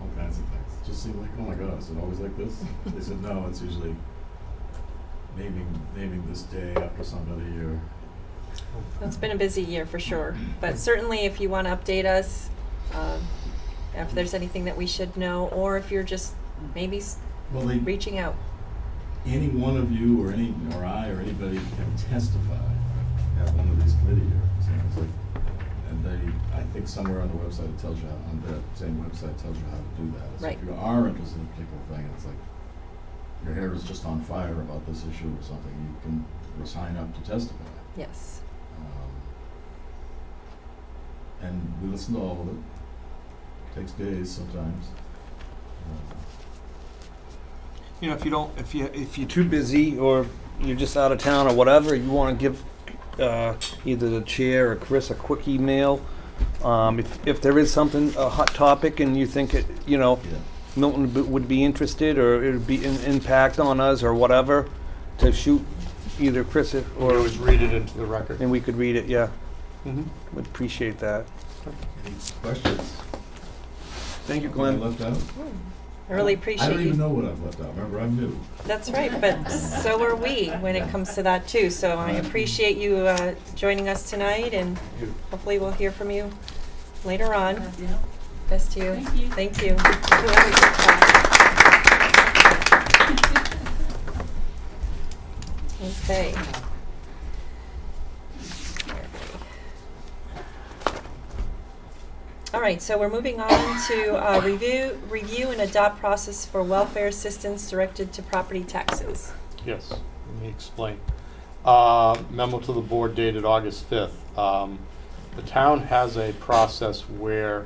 all kinds of things. It just seemed like, oh my God, is it always like this? They said no, it's usually naming this day after somebody, or It's been a busy year for sure, but certainly if you want to update us, if there's anything that we should know, or if you're just maybe reaching out. Any one of you or I or anybody can testify at one of these committee here. So it's like, and they, I think somewhere on the website it tells you, on that same website tells you how to do that. So Right. if you are interested in a particular thing, it's like, your hair is just on fire about this issue or something, you can sign up to testify. Yes. And we listen to all of it. Takes days sometimes. You know, if you're too busy or you're just out of town or whatever, you want to give either the chair or Chris a quick email. If there is something, a hot topic, and you think it, you know, Yeah. Milton would be interested, or it would be an impact on us or whatever, to shoot either Chris We or, always read it into the record. and we could read it, yeah. Mhm. Would appreciate that. Any questions? Thank you, What I Glenn. left out? I really I appreciate don't even you. know what I've left out. Remember, I'm new. That's right, but so are we when it comes to that too. So I appreciate you joining us tonight, and hopefully we'll hear from you later on. Best to you. Thank you. Thank you. Okay. All right, so we're moving on to review and adopt process for welfare assistance directed to property taxes. Yes, let me explain. Memo to the board dated August 5th. The town has a process where,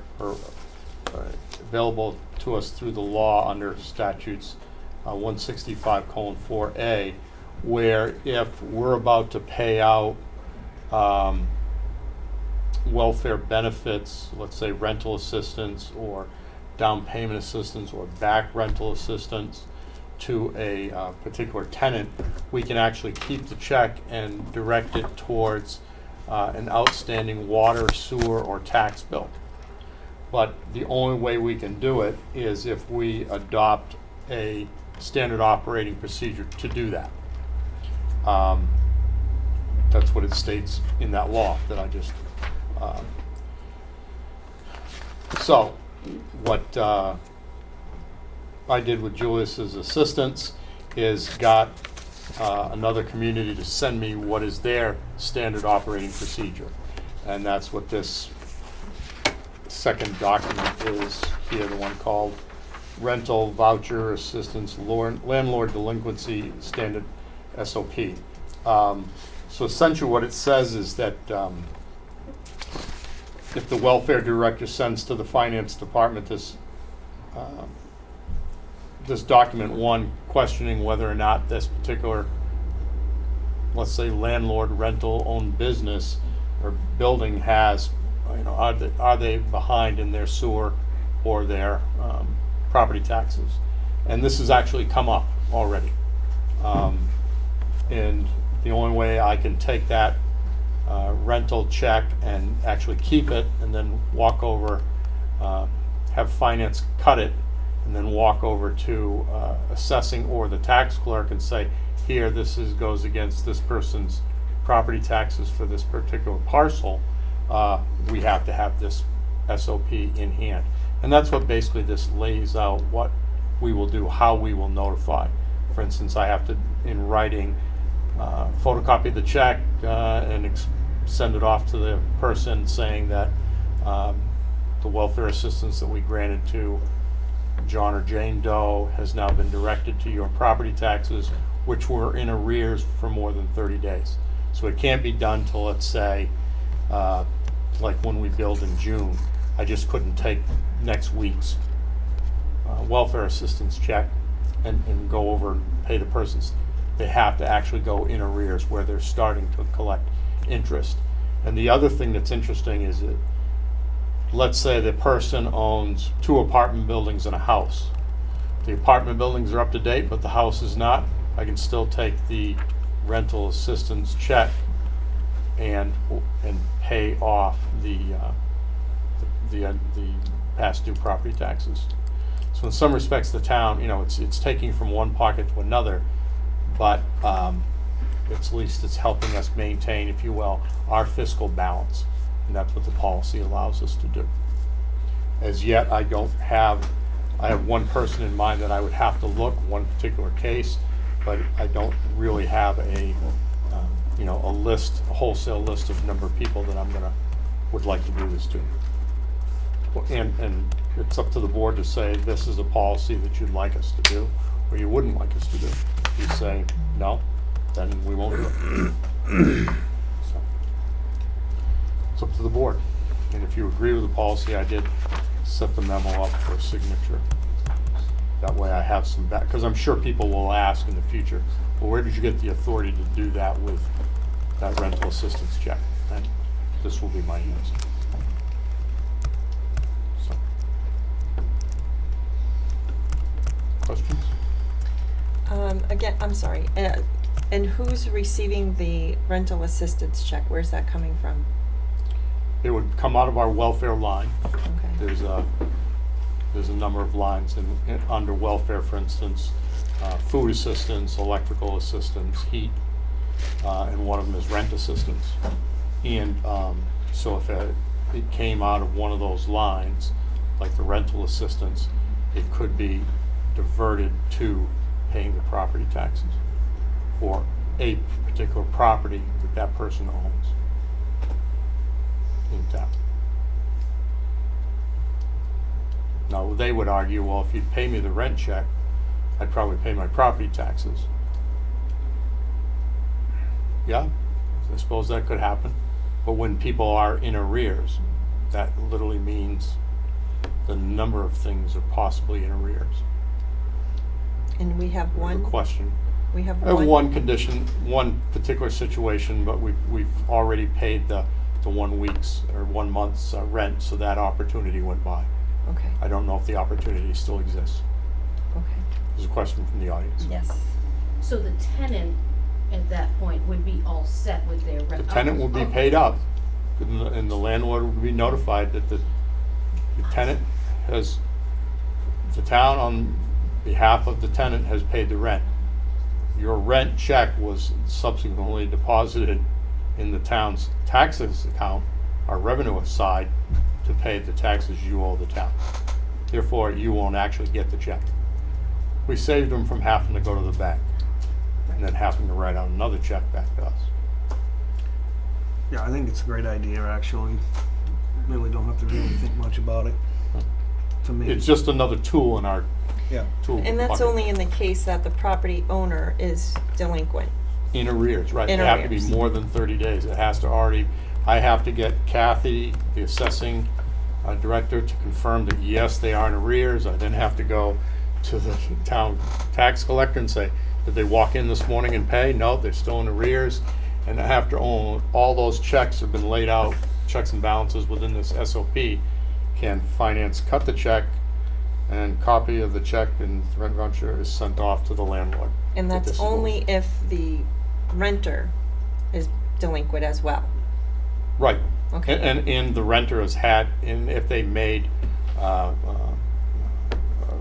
available to us through the law under statutes 165:4A, where if we're about to pay out welfare benefits, let's say rental assistance or down payment assistance or back rental assistance to a particular tenant, we can actually keep the check and direct it towards an outstanding water, sewer, or tax bill. But the only way we can do it is if we adopt a standard operating procedure to do that. That's what it states in that law that I just so what I did with Julius's assistance is got another community to send me what is their standard operating procedure, and that's what this second document is here, the one called Rental Voucher Assistance Landlord Delinquency Standard SOP. So essentially what it says is that if the welfare director sends to the finance department this document, one, questioning whether or not this particular, let's say, landlord rental owned business or building has, you know, are they behind in their sewer or their property taxes? And this has actually come up already. And the only way I can take that rental check and actually keep it and then walk over, have finance cut it, and then walk over to assessing or the tax clerk and say, here, this goes against this person's property taxes for this particular parcel, we have to have this SOP in hand. And that's what basically this lays out, what we will do, how we will notify. For instance, I have to, in writing, photocopy the check and send it off to the person saying that the welfare assistance that we granted to John or Jane Doe has now been directed to your property taxes, which were in arrears for more than 30 days. So it can't be done till, let's say, like when we billed in June. I just couldn't take next week's welfare assistance check and go over and pay the person's. They have to actually go in arrears where they're starting to collect interest. And the other thing that's interesting is that, let's say the person owns 2 apartment buildings and a house. The apartment buildings are up to date, but the house is not. I can still take the rental assistance check and pay off the past due property taxes. So in some respects, the town, you know, it's taking from one pocket to another, but at least it's helping us maintain, if you will, our fiscal balance, and that's what the policy allows us to do. As yet, I have one person in mind that I would have to look, one particular case, but I don't really have a you know, a wholesale list of number of people that would like to do this to. And it's up to the board to say, this is a policy that you'd like us to do, or you wouldn't like us to do. If you say no, then we won't do it. So, it's up to the board. And if you agree with the policy, I did set the memo up for a signature. That way I have some back, because I'm sure people will ask in the future, well, where did you get the authority to do that with that rental assistance check? And this will be my answer. So. Questions? Again, I'm sorry, and who's receiving the rental assistance check? Where's that coming from? It would come out of our welfare line. Okay. There's a number of lines under welfare, for instance, food assistance, electrical assistance, heat, and one of them is rent assistance. And so if it came out of one of those lines, like the rental assistance, it could be diverted to paying the property taxes for a particular property that that person owns in town. Now, they would argue, well, if you'd pay me the rent check, I'd probably pay my property taxes. Yeah, I suppose that could happen. But when people are in arrears, that literally means the number of things are possibly in arrears. And we have There's a one, question. we have I have one. one condition, one particular situation, but we've already paid the 1 week's or 1 month's rent, so that opportunity went by. Okay, I don't know if the opportunity still exists. okay. There's a question from the audience. Yes. So the tenant at that point would be all set with their The rent? tenant will be paid up, and the landlord will be notified that the tenant has, the town on behalf of the tenant has paid the rent. Your rent check was subsequently deposited in the town's taxes account, our revenue side, to pay the taxes you owe the town. Therefore, you won't actually get the check. We saved them from having to go to the bank and then having to write out another check back to us. Yeah, I think it's a great idea, actually. Really don't have to really think much about it, to me. It's just another tool in our Yeah. tool And that's bucket. only in the case that the property owner is delinquent. In arrears, right. In They have to be arrears. more than 30 days. It has to already, I have to get Kathy, the assessing director, to confirm that, yes, they are in arrears. I then have to go to the town tax collector and say, did they walk in this morning and pay? No, they're still in arrears. And I have to own, all those checks have been laid out, checks and balances within this SOP. Can finance cut the check, and copy of the check and rent voucher is sent off to the landlord. And that this that's is what- only if the renter is delinquent as well. Right. Okay. And the renter has had, and if they made a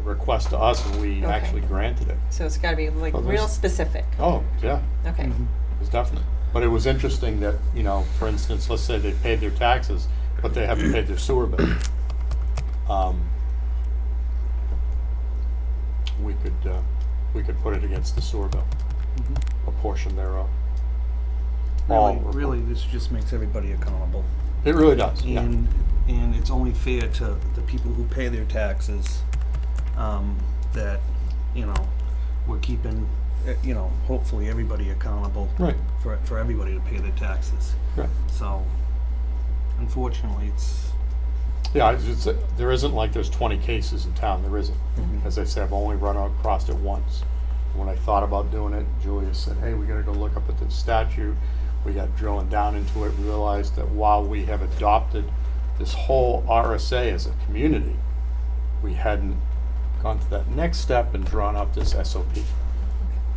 request to us and we Okay. actually granted it. So it's gotta be like Oh, there's- real specific. Oh, yeah, Okay. Mhm. it's definite. But it was interesting that, you know, for instance, let's say they paid their taxes, but they haven't paid their sewer bill. We could put it against the sewer bill, Mhm. a portion thereof. All Really, or- really, this just makes everybody accountable. It really does, yeah. And it's only fair to the people who pay their taxes, that, you know, we're keeping, hopefully everybody accountable. Right. For everybody to pay their taxes. Right. So, unfortunately, it's, Yeah, there isn't like there's 20 cases in town, there isn't. As I said, I've only run across it once. When I thought about doing it, Julia said, hey, we gotta go look up at the statute. We got drilling down into it, we realized that while we have adopted this whole RSA as a community, we hadn't gone to that next step and drawn up this SOP.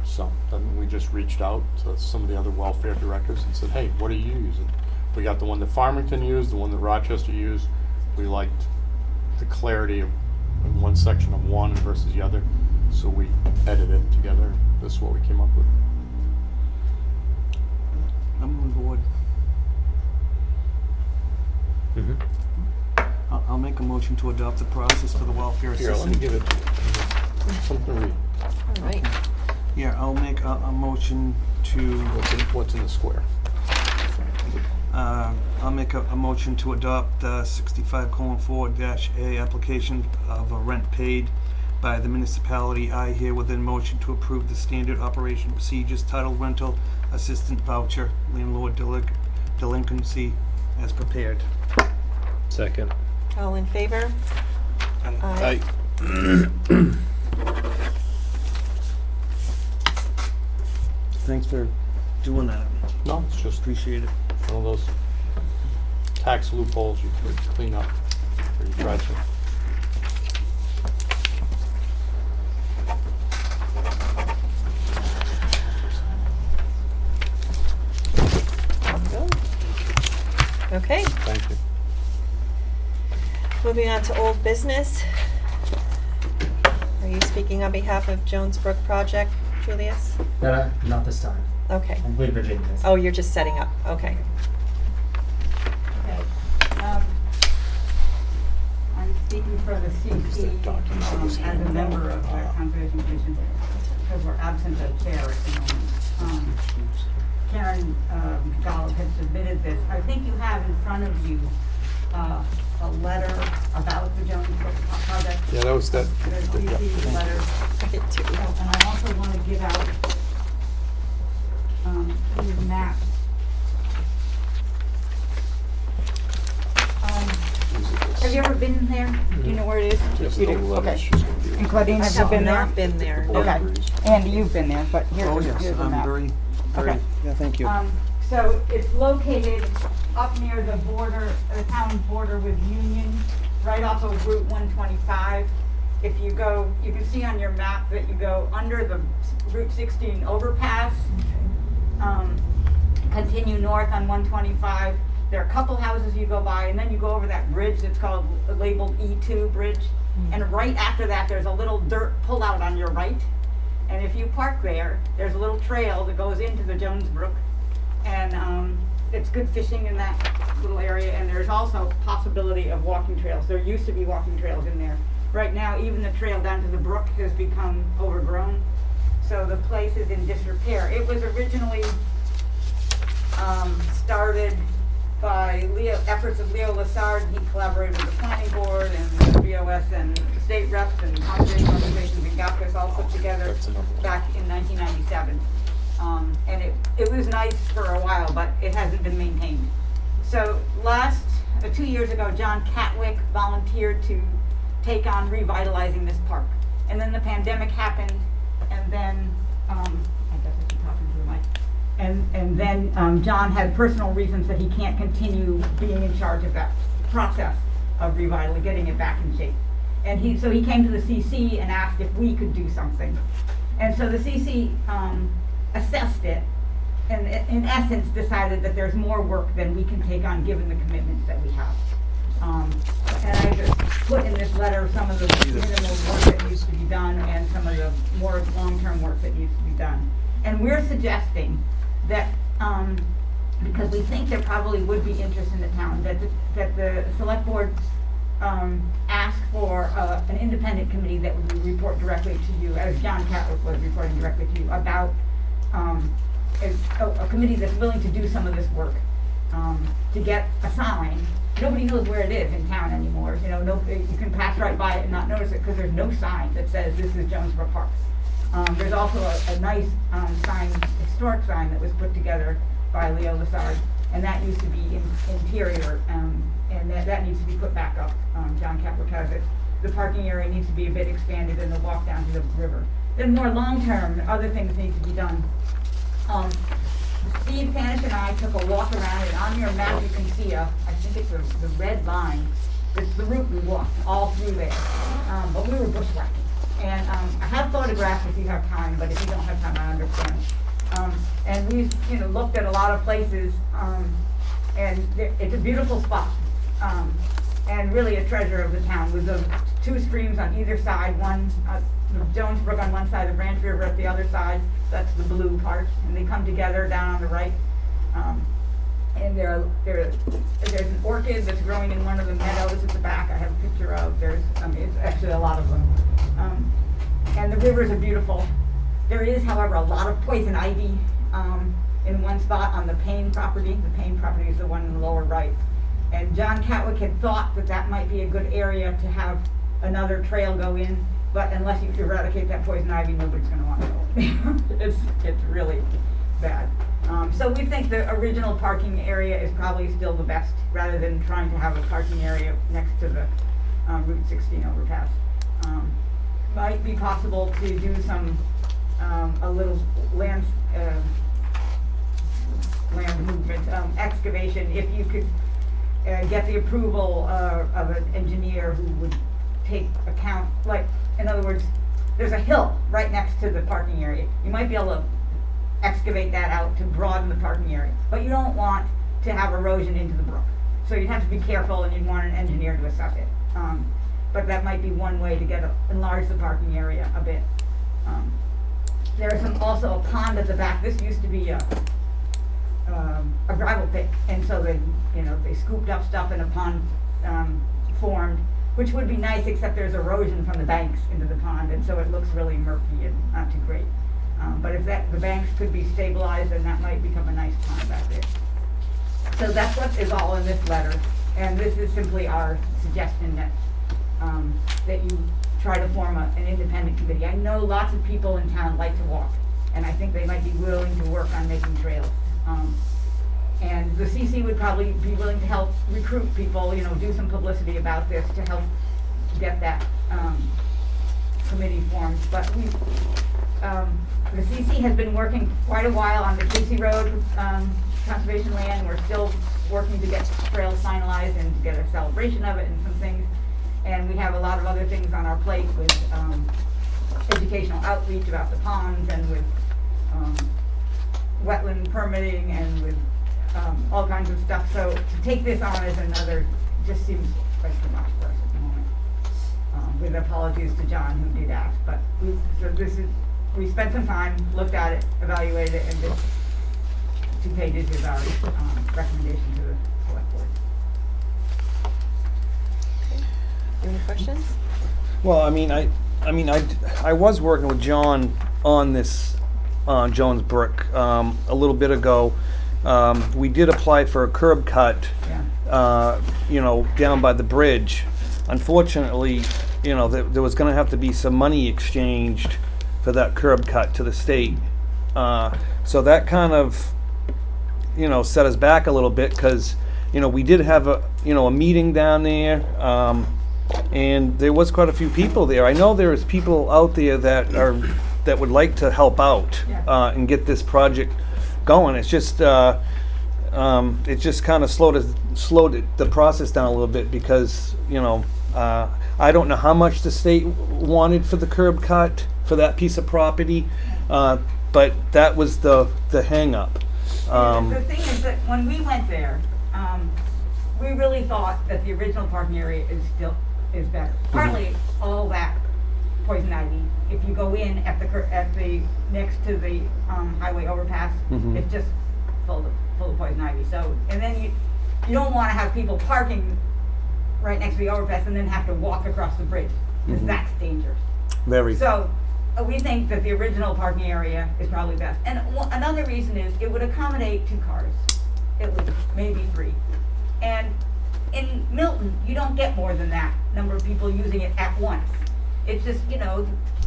So then we just reached out to some of the other welfare directors and said, hey, what are you using? We got the one that Farmington used, the one that Rochester used. We liked the clarity of in one section of one versus the other, so we edited it together. This is what we came up with. I'm on board. I'll make a motion to adopt the process for the welfare Here, assistance. let me give it to you. Something to read. All right. Yeah, I'll make a motion to, What's in the square? I'll make a motion to adopt 65:4-A application of a rent paid by the municipality. I herewith motion to approve the standard operation procedures titled rental assistant voucher landlord delinquency as prepared. Second. All in favor? Aye. Thanks for doing that. No, it's just Appreciate it. one of those tax loopholes you could clean up, or you try to. Okay, Thank you. moving on to old business. Are you speaking on behalf of Jonesbrook Project, Julius? Not this time. Okay. I believe Virginia is. Oh, you're just setting up, okay. Okay. I'm speaking for the CC as a member of the Conservation Commission because we're absent a chair at the moment. Karen Golub has submitted this. I think you have in front of you a letter about the Jonesbrook Project. Yeah, that was that. The CC letter. I did too. And I also want to give out these maps. Have you ever been there? Do you know where it is? Just You the do? letter, Okay. she's gonna be- And Claudine, I have you have been there? not been there, no. Okay. Andy, you've been there, but Oh, here's yes, the I'm map. very, Okay. yeah, thank you. So it's located up near the border, the town border with Union, right off of Route 125. If you go, you can see on your map that you go under the Route 16 overpass, continue north on 125. There are a couple houses you go by, and then you go over that bridge that's called, labeled E2 bridge. And right after that, there's a little dirt pullout on your right. And if you park there, there's a little trail that goes into the Jonesbrook. And it's good fishing in that little area. And there's also possibility of walking trails. There used to be walking trails in there. Right now, even the trail down to the brook has become overgrown. So the place is in disrepair. It was originally started by efforts of Leo Lassard. He collaborated with the planning board and the BOS and the state reps and conservation organizations and got this all put together back in 1997. And it was nice for a while, but it hasn't been maintained. So 2 years ago, John Catwick volunteered to take on revitalizing this park. And then the pandemic happened, and then, I guess I keep talking to the mic. And then John had personal reasons that he can't continue being in charge of that process of revitalizing, getting it back in shape. And so he came to the CC and asked if we could do something. And so the CC assessed it, and in essence decided that there's more work than we can take on given the commitments that we have. And I just put in this letter some of the minimal work that needs to be done and some of the more long-term work that needs to be done. And we're suggesting that, because we think there probably would be interest in the town, that the select board ask for an independent committee that would report directly to you, as John Catwick was reporting directly to you, about a committee that's willing to do some of this work, to get a sign. Nobody knows where it is in town anymore. You know, you can pass right by it and not notice it because there's no sign that says this is Jonesbrook Park. There's also a nice sign, historic sign that was put together by Leo Lassard, and that used to be interior, and that needs to be put back up. John Catwick has it. The parking area needs to be a bit expanded and the walk down to the river. Then more long-term, other things need to be done. Steve Panish and I took a walk around, and on your map you can see I think it's the red line. It's the route we walked all through there, but we were bushwhacking. And I have photographs if you have time, but if you don't have time, I understand. And we've looked at a lot of places, and it's a beautiful spot, and really a treasure of the town, with the two streams on either side, one Jonesbrook on one side, the Branch River at the other side. That's the blue part, and they come together down on the right. And there's an orchid that's growing in one of the meadows at the back. I have a picture of. It's actually a lot of them. And the rivers are beautiful. There is, however, a lot of poison ivy in one spot on the Payne property. The Payne property is the one in the lower right. And John Catwick had thought that that might be a good area to have another trail go in, but unless you eradicate that poison ivy, nobody's gonna want to go. It's really bad. So we think the original parking area is probably still the best, rather than trying to have a parking area next to the Route 16 overpass. Might be possible to do some, a little land movement, excavation, if you could get the approval of an engineer who would take account, like, in other words, there's a hill right next to the parking area. You might be able to excavate that out to broaden the parking area, but you don't want to have erosion into the brook. So you'd have to be careful, and you'd want an engineer to assess it. But that might be one way to enlarge the parking area a bit. There's also a pond at the back. This used to be a gravel pit, and so they scooped up stuff and a pond formed, which would be nice, except there's erosion from the banks into the pond, and so it looks really murky and not too great. But if the banks could be stabilized, then that might become a nice pond back there. So that's what is all in this letter, and this is simply our suggestion that you try to form an independent committee. I know lots of people in town like to walk, and I think they might be willing to work on making trails. And the CC would probably be willing to help recruit people, do some publicity about this to help get that committee formed. But the CC has been working quite a while on the Casey Road conservation land. We're still working to get trails finalized and to get a celebration of it and some things. And we have a lot of other things on our plate with educational outreach about the ponds and with wetland permitting and with all kinds of stuff. So to take this on as another just seems like too much for us at the moment. With apologies to John, who did ask, but we spent some time, looked at it, evaluated it, and this 2 pages is our recommendation to the select board. Any questions? Well, I was working with John on this, Jonesbrook, a little bit ago. We did apply for a curb cut, down by the bridge. Unfortunately, there was gonna have to be some money exchanged for that curb cut to the state. So that kind of, set us back a little bit, because, we did have a meeting down there, and there was quite a few people there. I know there's people out there that would like to help out, and get this project going. It's just, it just kind of slowed the process down a little bit, because, I don't know how much the state wanted for the curb cut for that piece of property, but that was the hang up. The thing is that when we went there, we really thought that the original parking area is better. Partly all that poison ivy. If you go in at the next to the highway overpass, it's just full of poison ivy. So, and then you don't want to have people parking right next to the overpass and then have to walk across the bridge, because that's dangerous. Very. So we think that the original parking area is probably best. And another reason is it would accommodate 2 cars, at least, maybe 3. And in Milton, you don't get more than that number of people using it at once. It's just,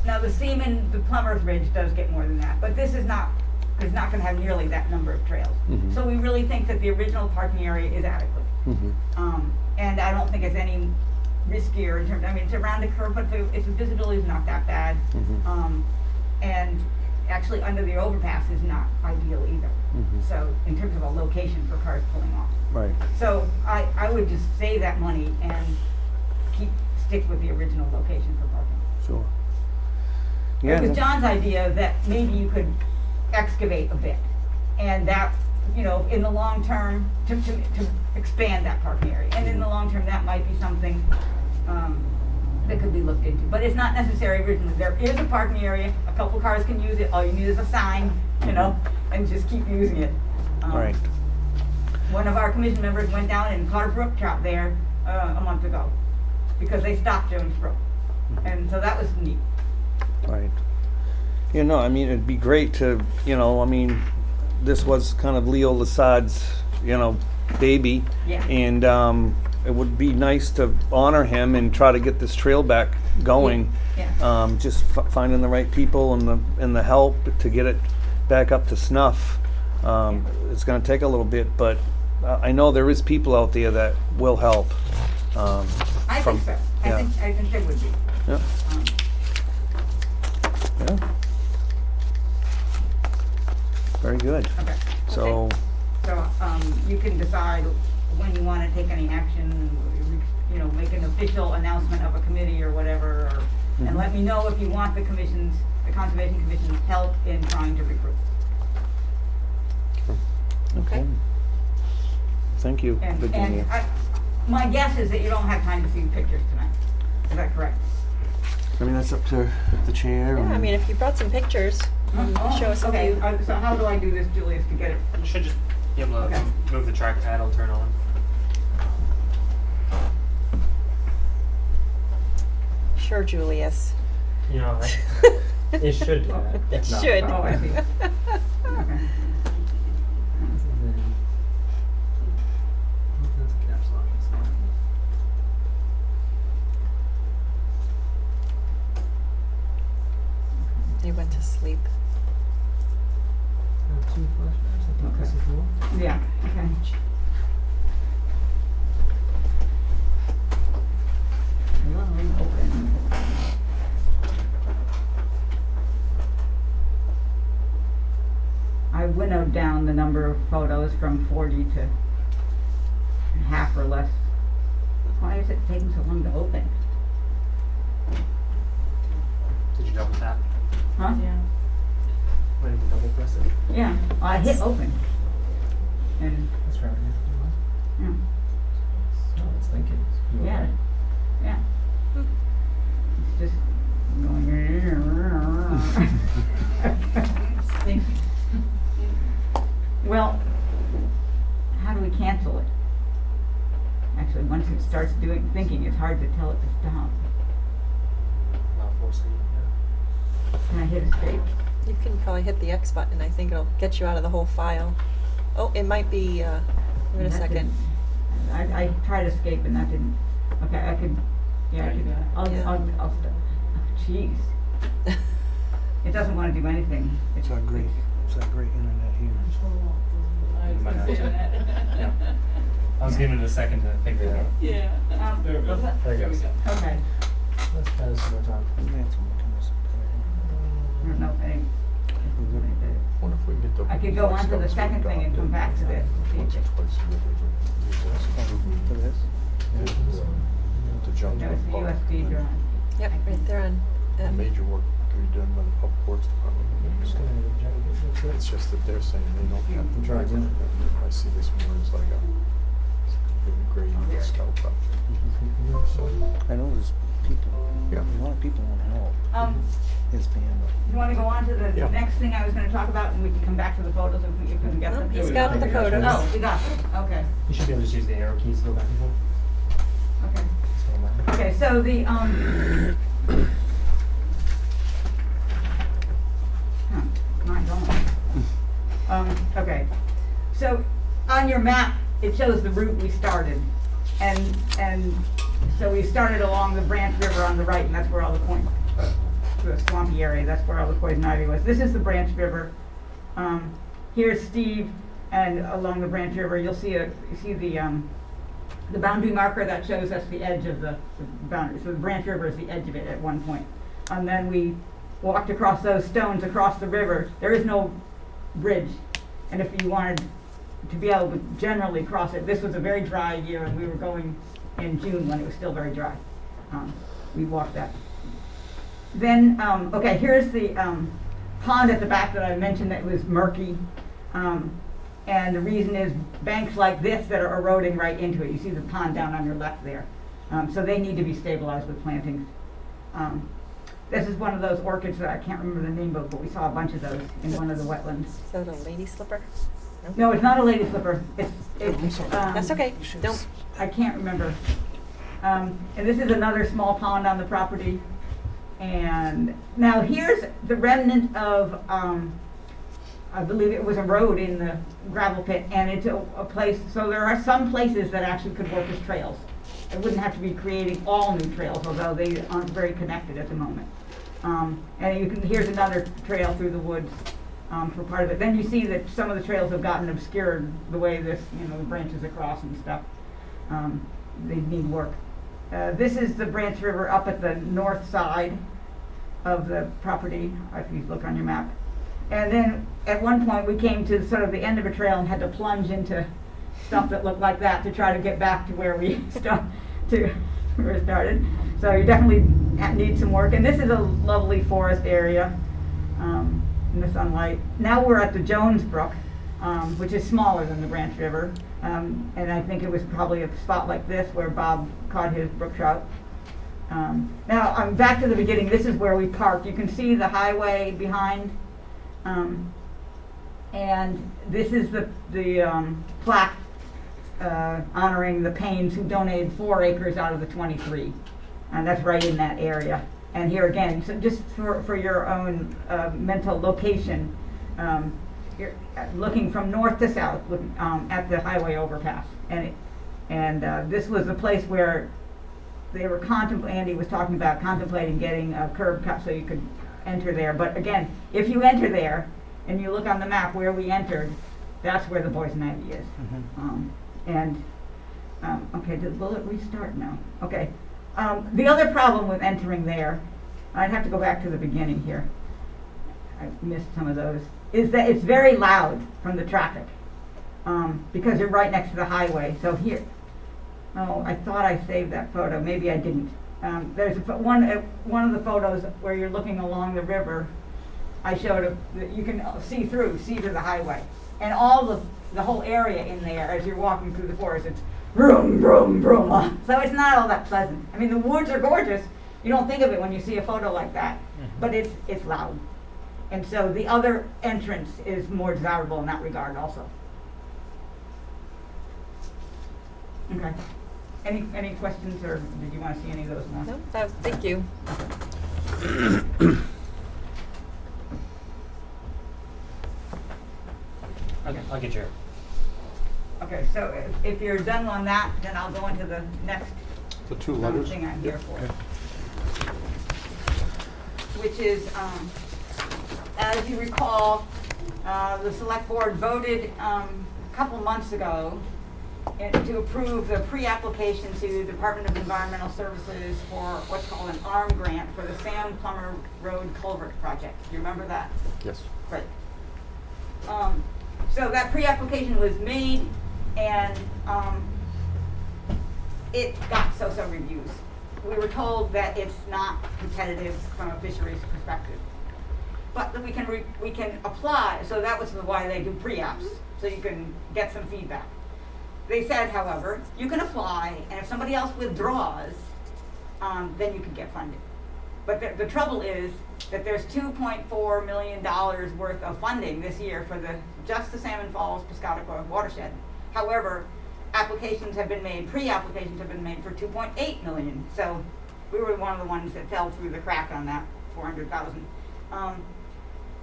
now the Seaman, the Plummer's Ridge does get more than that, but this is not gonna have nearly that number of trails. So we really think that the original parking area is adequate. And I don't think it's any riskier in terms, it's around the curve, but the visibility is not that bad. And actually under the overpass is not ideal either. So in terms of a location for cars pulling off. Right. So I would just save that money and stick with the original location for parking. Sure. It was John's idea that maybe you could excavate a bit, and that, in the long term, to expand that parking area. And in the long term, that might be something that could be looked into. But it's not necessary originally. There is a parking area, a couple cars can use it, all you need is a sign, and just keep using it. Right. One of our commission members went down and caught a brook trout there a month ago, because they stopped Jonesbrook. And so that was neat. Right. You know, I mean, it'd be great to, you know, I mean, this was kind of Leo Lasad's, you know, baby. Yeah. And it would be nice to honor him and try to get this trail back going. Yeah. Just finding the right people and the help to get it back up to snuff. It's going to take a little bit, but I know there is people out there that will help. I think so. yeah. I think there would be. Yeah. Um, Yeah. Very good. Okay. So, So, you can decide when you wanna take any action, you know, make an official announcement of a committee or whatever, or, and Mhm. let me know if you want the Conservation Commission's help in trying to recruit. Okay. Thank you, And Virginia. my guess is that you don't have time to see pictures tonight. Is that correct? I mean, that's up to the chair. Yeah, I and- mean, if you brought some pictures, show us a Okay, few. so how do I do this, Julius, to get it? You should just be able to Okay. move the trackpad, it'll turn on. Sure, Julius. You know, it should do that. It If not, should. Oh, I see. Okay. That's a caps lock, it's not. They went to sleep. Two flash drives, I think this is the one. Yeah, okay. Hello, open. I winnowed down the number of photos from 40 to half or less. Why is it taking so long to open? Did you double tap? Huh? Yeah. Why did you double press it? Yeah, I hit open. And, That's right, yeah. yeah, No, it's thinking. You were yeah, right. yeah. It's just going. Well, how do we cancel it? Actually, once it starts thinking, it's hard to tell it to stop. Not forcing it, Can I hit escape? You can probably hit the X button. I think it'll get you out of the whole file. Oh, it might be, wait a That second. didn't- I tried escape and that didn't, okay, I could, yeah, I could, Yeah. I'll stop. Oh, jeez. It doesn't wanna do anything. It's our great internet here. You might have to. Yeah. I was giving it a second to figure it out. Yeah. There we go. There it goes. Okay, Let's try this one more time. I don't know if any. Wonder if we can get the. I could go on to the second thing and come back to this. Once or twice a year, they use this. For this? The No, Jonesbrook it's a Project. USB drive. Yep, right there on. Major work to be done by the Public Works Department. I'm just gonna reject it. It's just that they're saying they don't have the Try again. I see this more as like a really great Eagle Scout project. So, I know there's people, yeah. a lot of people want to help his family. You wanna go on to the Yeah. next thing I was gonna talk about and we can come back to the photos if we can get Oh, them? he's got the photos. Oh, we got them, okay, You should be able to just use the arrow keys to go back and forth. okay. Just go back. Okay, so the, not going. Okay, so on your map, it shows the route we started. And so we started along the Branch River on the right, and that's where all the swampy area, that's where all the poison ivy was. This is the Branch River. Here's Steve, and along the Branch River, you'll see the boundary marker that shows us the edge of the boundary. So the Branch River is the edge of it at one point. And then we walked across those stones across the river. There is no bridge. And if you wanted to be able to generally cross it, this was a very dry year and we were going in June when it was still very dry. We walked that. Then, okay, here's the pond at the back that I mentioned that was murky. And the reason is banks like this that are eroding right into it. You see the pond down on your left there. So they need to be stabilized with plantings. This is one of those orchids that I can't remember the name of, but we saw a bunch of those in one of the wetlands. Is that a lady slipper? No, it's not a lady slipper. That's okay. Don't. I can't remember. And this is another small pond on the property. And now here's the remnant of, I believe it was a road in the gravel pit, and it's a place, so there are some places that actually could work as trails. It wouldn't have to be creating all new trails, although they aren't very connected at the moment. And you can, here's another trail through the woods for part of it. Then you see that some of the trails have gotten obscured the way this, you know, the branches across and stuff. They need work. This is the Branch River up at the north side of the property, if you look on your map. And then at one point we came to sort of the end of a trail and had to plunge into stuff that looked like that to try to get back to where we started. So you definitely need some work. And this is a lovely forest area in the sunlight. Now we're at the Jonesbrook, which is smaller than the Branch River. And I think it was probably a spot like this where Bob caught his brook trout. Now I'm back to the beginning. This is where we parked. You can see the highway behind. And this is the plaque honoring the Paynes who donated 4 acres out of the 23. And that's right in that area. And here again, so just for your own mental location, you're looking from north to south at the highway overpass. And this was the place where they were Andy was talking about contemplating getting a curb cut so you could enter there. But again, if you enter there and you look on the map where we entered, that's where the Poison Ivy is. Okay, will it restart now? Okay. The other problem with entering there, I'd have to go back to the beginning here. I missed some of those. Is that it's very loud from the traffic because you're right next to the highway. So here, oh, I thought I saved that photo. Maybe I didn't. There's one of the photos where you're looking along the river. I showed you can see to the highway, and all the whole area in there as you're walking through the forest. It's vroom vroom vroom. So it's not all that pleasant. I mean, the woods are gorgeous. You don't think of it when you see a photo like that, but it's loud. And so the other entrance is more desirable in that regard also. Okay. Any questions, or did you want to see any of those more? No, thank you. Okay, I'll get your. Okay, so if you're done on that, then I'll go into the next The 2 letters. thing I'm here for. Which is, as you recall, the select board voted a couple months ago to approve the pre-application to the Department of Environmental Services for what's called an ARM grant for the Sam Plummer Road Culvert Project. Do you remember that? Yes. Great. So that pre-application was made, and it got so-so reviews. We were told that it's not competitive from a fisheries perspective, but that we can apply. So that was why they do pre-apps, so you can get some feedback. They said, however, you can apply, and if somebody else withdraws, then you can get funded. But the trouble is that there's $2.4 million worth of funding this year for just the Salmon Falls Piscataqua watershed. However, applications have been made, pre-applications have been made for $2.8 million. So we were one of the ones that fell through the crack on that, 400,000.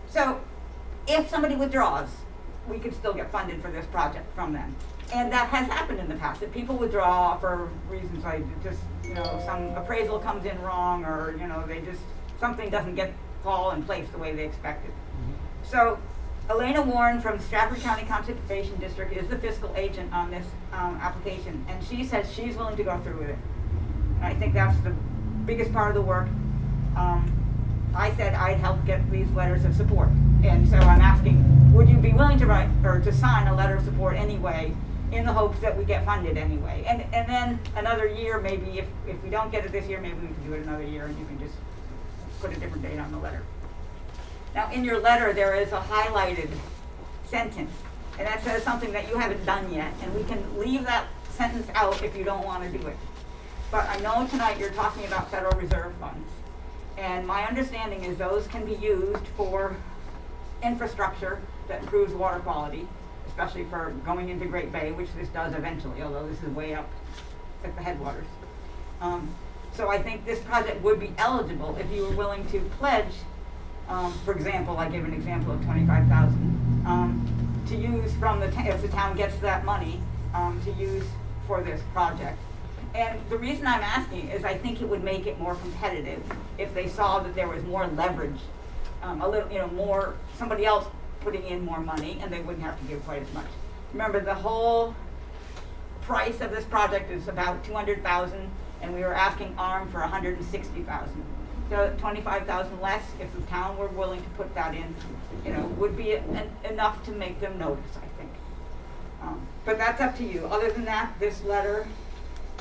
So if somebody withdraws, we could still get funded for this project from them. And that has happened in the past, that people withdraw for reasons like just, some appraisal comes in wrong, or, something doesn't fall in place the way they expected. So Elena Warren from Stratford County Conservation District is the fiscal agent on this application, and she says she's willing to go through with it. And I think that's the biggest part of the work. I said I'd help get these letters of support, and so I'm asking, would you be willing to write or to sign a letter of support anyway, in the hopes that we get funded anyway? And then another year, maybe if we don't get it this year, maybe we can do it another year, and you can just put a different date on the letter. Now, in your letter, there is a highlighted sentence, and that says something that you haven't done yet, and we can leave that sentence out if you don't want to do it. But I know tonight you're talking about Federal Reserve funds, and my understanding is those can be used for infrastructure that improves water quality, especially for going into Great Bay, which this does eventually, although this is way up at the headwaters. So I think this project would be eligible if you were willing to pledge, for example, I give an example of 25,000, to use from the, if the town gets that money, to use for this project. And the reason I'm asking is I think it would make it more competitive if they saw that there was more leverage, a little, you know, more, somebody else putting in more money, and they wouldn't have to give quite as much. Remember, the whole price of this project is about 200,000, and we were asking ARM for 160,000. So 25,000 less, if the town were willing to put that in, you know, would be enough to make them notice, I think. But that's up to you. Other than that, this letter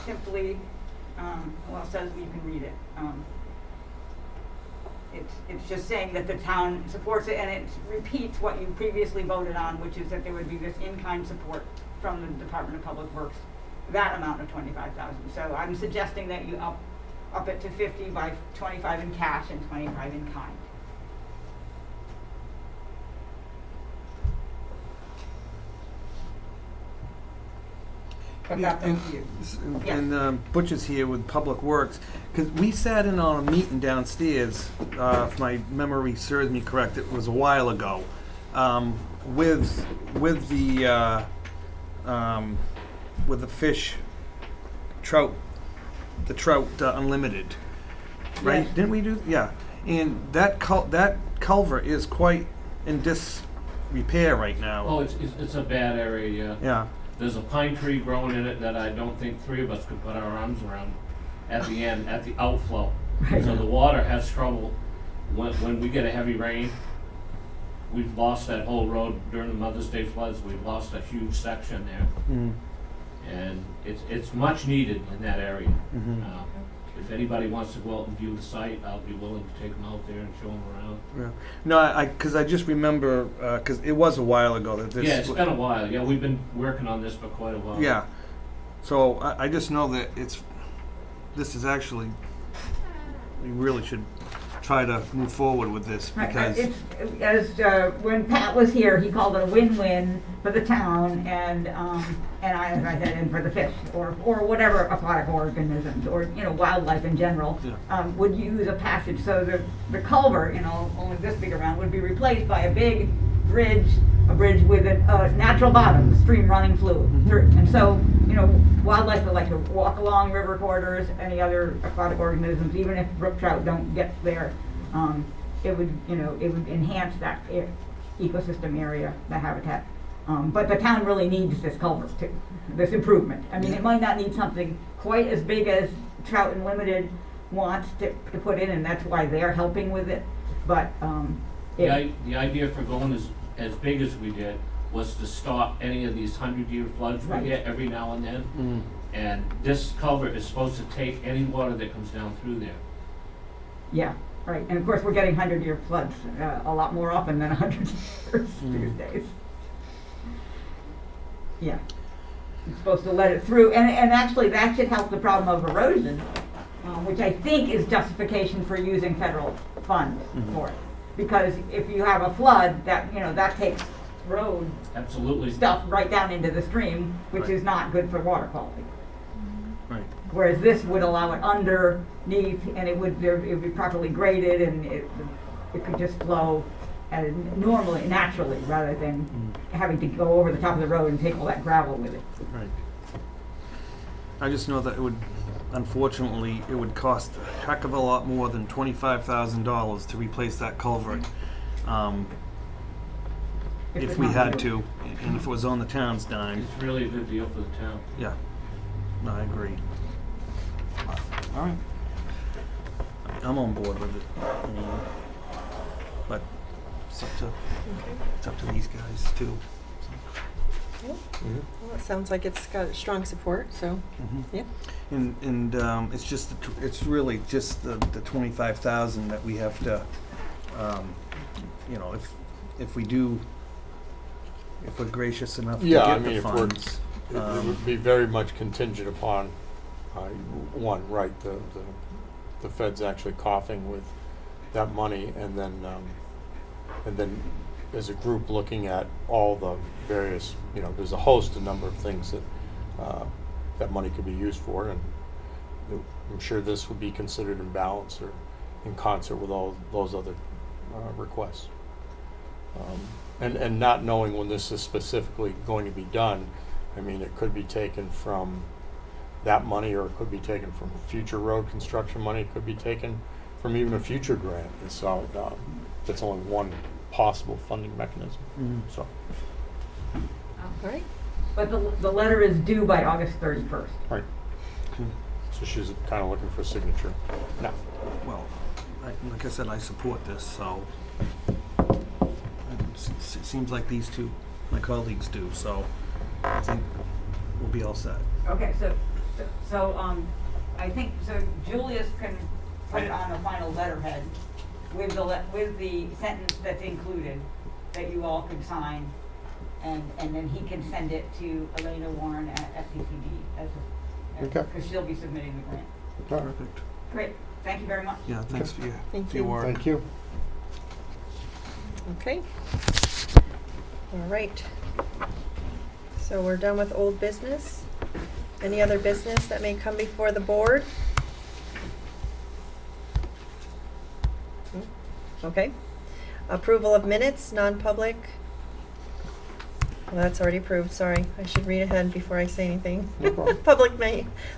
simply, well, it says you can read it. It's just saying that the town supports it, and it repeats what you previously voted on, which is that there would be this in-kind support from the Department of Public Works, that amount of 25,000. So I'm suggesting that you up it to 50 by 25 in cash and 25 in kind. But that's up to you. Yes. And Butch is here with Public Works, because we sat in on a meeting downstairs, if my memory serves me correct, it was a while ago, with the fish, trout, the trout unlimited, right? Yes. Didn't we do? Yeah. And that culvert is quite in disrepair right now. Oh, it's a bad area, yeah. Yeah. There's a pine tree growing in it that I don't think three of us could put our arms around at the end, at the outflow. Right. So the water has trouble when we get a heavy rain. We've lost that whole road during the Mother's Day floods. We've lost a huge section there. Mm. And it's much needed in that area. Mhm. If anybody wants to go out and view the site, I'll be willing to take them out there and show them around. Yeah. No, because I just remember, because it was a while ago that this. Yeah, it's been a while. Yeah, we've been working on this for quite a while. Yeah. So I just know that this is actually, we really should try to move forward with this because. When Pat was here, he called it a win-win for the town and I said, and for the fish or whatever aquatic organisms or, you know, wildlife in general, would use a passage. So the culvert, you know, only this big around, would be replaced by a big bridge, with a natural bottom, the stream running through. And so, you know, wildlife would like to walk along river corridors, any other aquatic organisms, even if brook trout don't get there, it would enhance that ecosystem area, the habitat. But the town really needs this culvert too, this improvement. I mean, it might not need something quite as big as Trout Unlimited wants to put in, and that's why they're helping with it. But the idea for going as big as we did was to stop any of these 100-year floods we get every now and then. Mm. And this culvert is supposed to take any water that comes down through there. Yeah, right. And of course, we're getting 100-year floods a lot more often than 100 years these days. Yeah. It's supposed to let it through. And actually, that should help the problem of erosion, which I think is justification for using federal funds for it. Because if you have a flood, that takes road stuff right down into the stream, which is not good for water quality. Right. Whereas this would allow it underneath, and it would be properly graded, and it could just flow normally, naturally, rather than having to go over the top of the road and take all that gravel with it. Right. I just know that it would, unfortunately, it would cost a heck of a lot more than $25,000 to replace that culvert. If we had to, and if it was on the town's dime. It's really a good deal for the town. Yeah, no, I agree. All right. I'm on board with it. But it's up to these guys too. Well, it sounds like it's got strong support, so, yeah. And it's really just the 25,000 that we have to, if we're gracious enough to get the funds. It would be very much contingent upon, the Fed's actually coughing with that money, and then as a group looking at all the various, there's a number of things that that money could be used for, and I'm sure this would be considered in balance or in concert with all those other requests. And not knowing when this is specifically going to be done, I mean, it could be taken from that money, or it could be taken from future road construction money, it could be taken from even a future grant. And so that's only one possible funding mechanism. So. All right. But the letter is due by August 31st. Right. So she's kind of looking for a signature. No. Well, like I said, I support this, so it seems like these two, my colleagues do, so I think we'll be all set. Okay, so I think, so Julius can put it on the final letterhead with the sentence that's included, that you all can sign, and then he can send it to Elena Warren at CCD Okay. because she'll be submitting the grant. Perfect. Great, thank you very much. Yeah, thanks for Thank your you. work. Thank you. Okay. All right. So we're done with old business. Any other business that may come before the board? Okay. Approval of minutes, non-public. Well, that's already approved, sorry. I should read ahead before I say anything. No problem.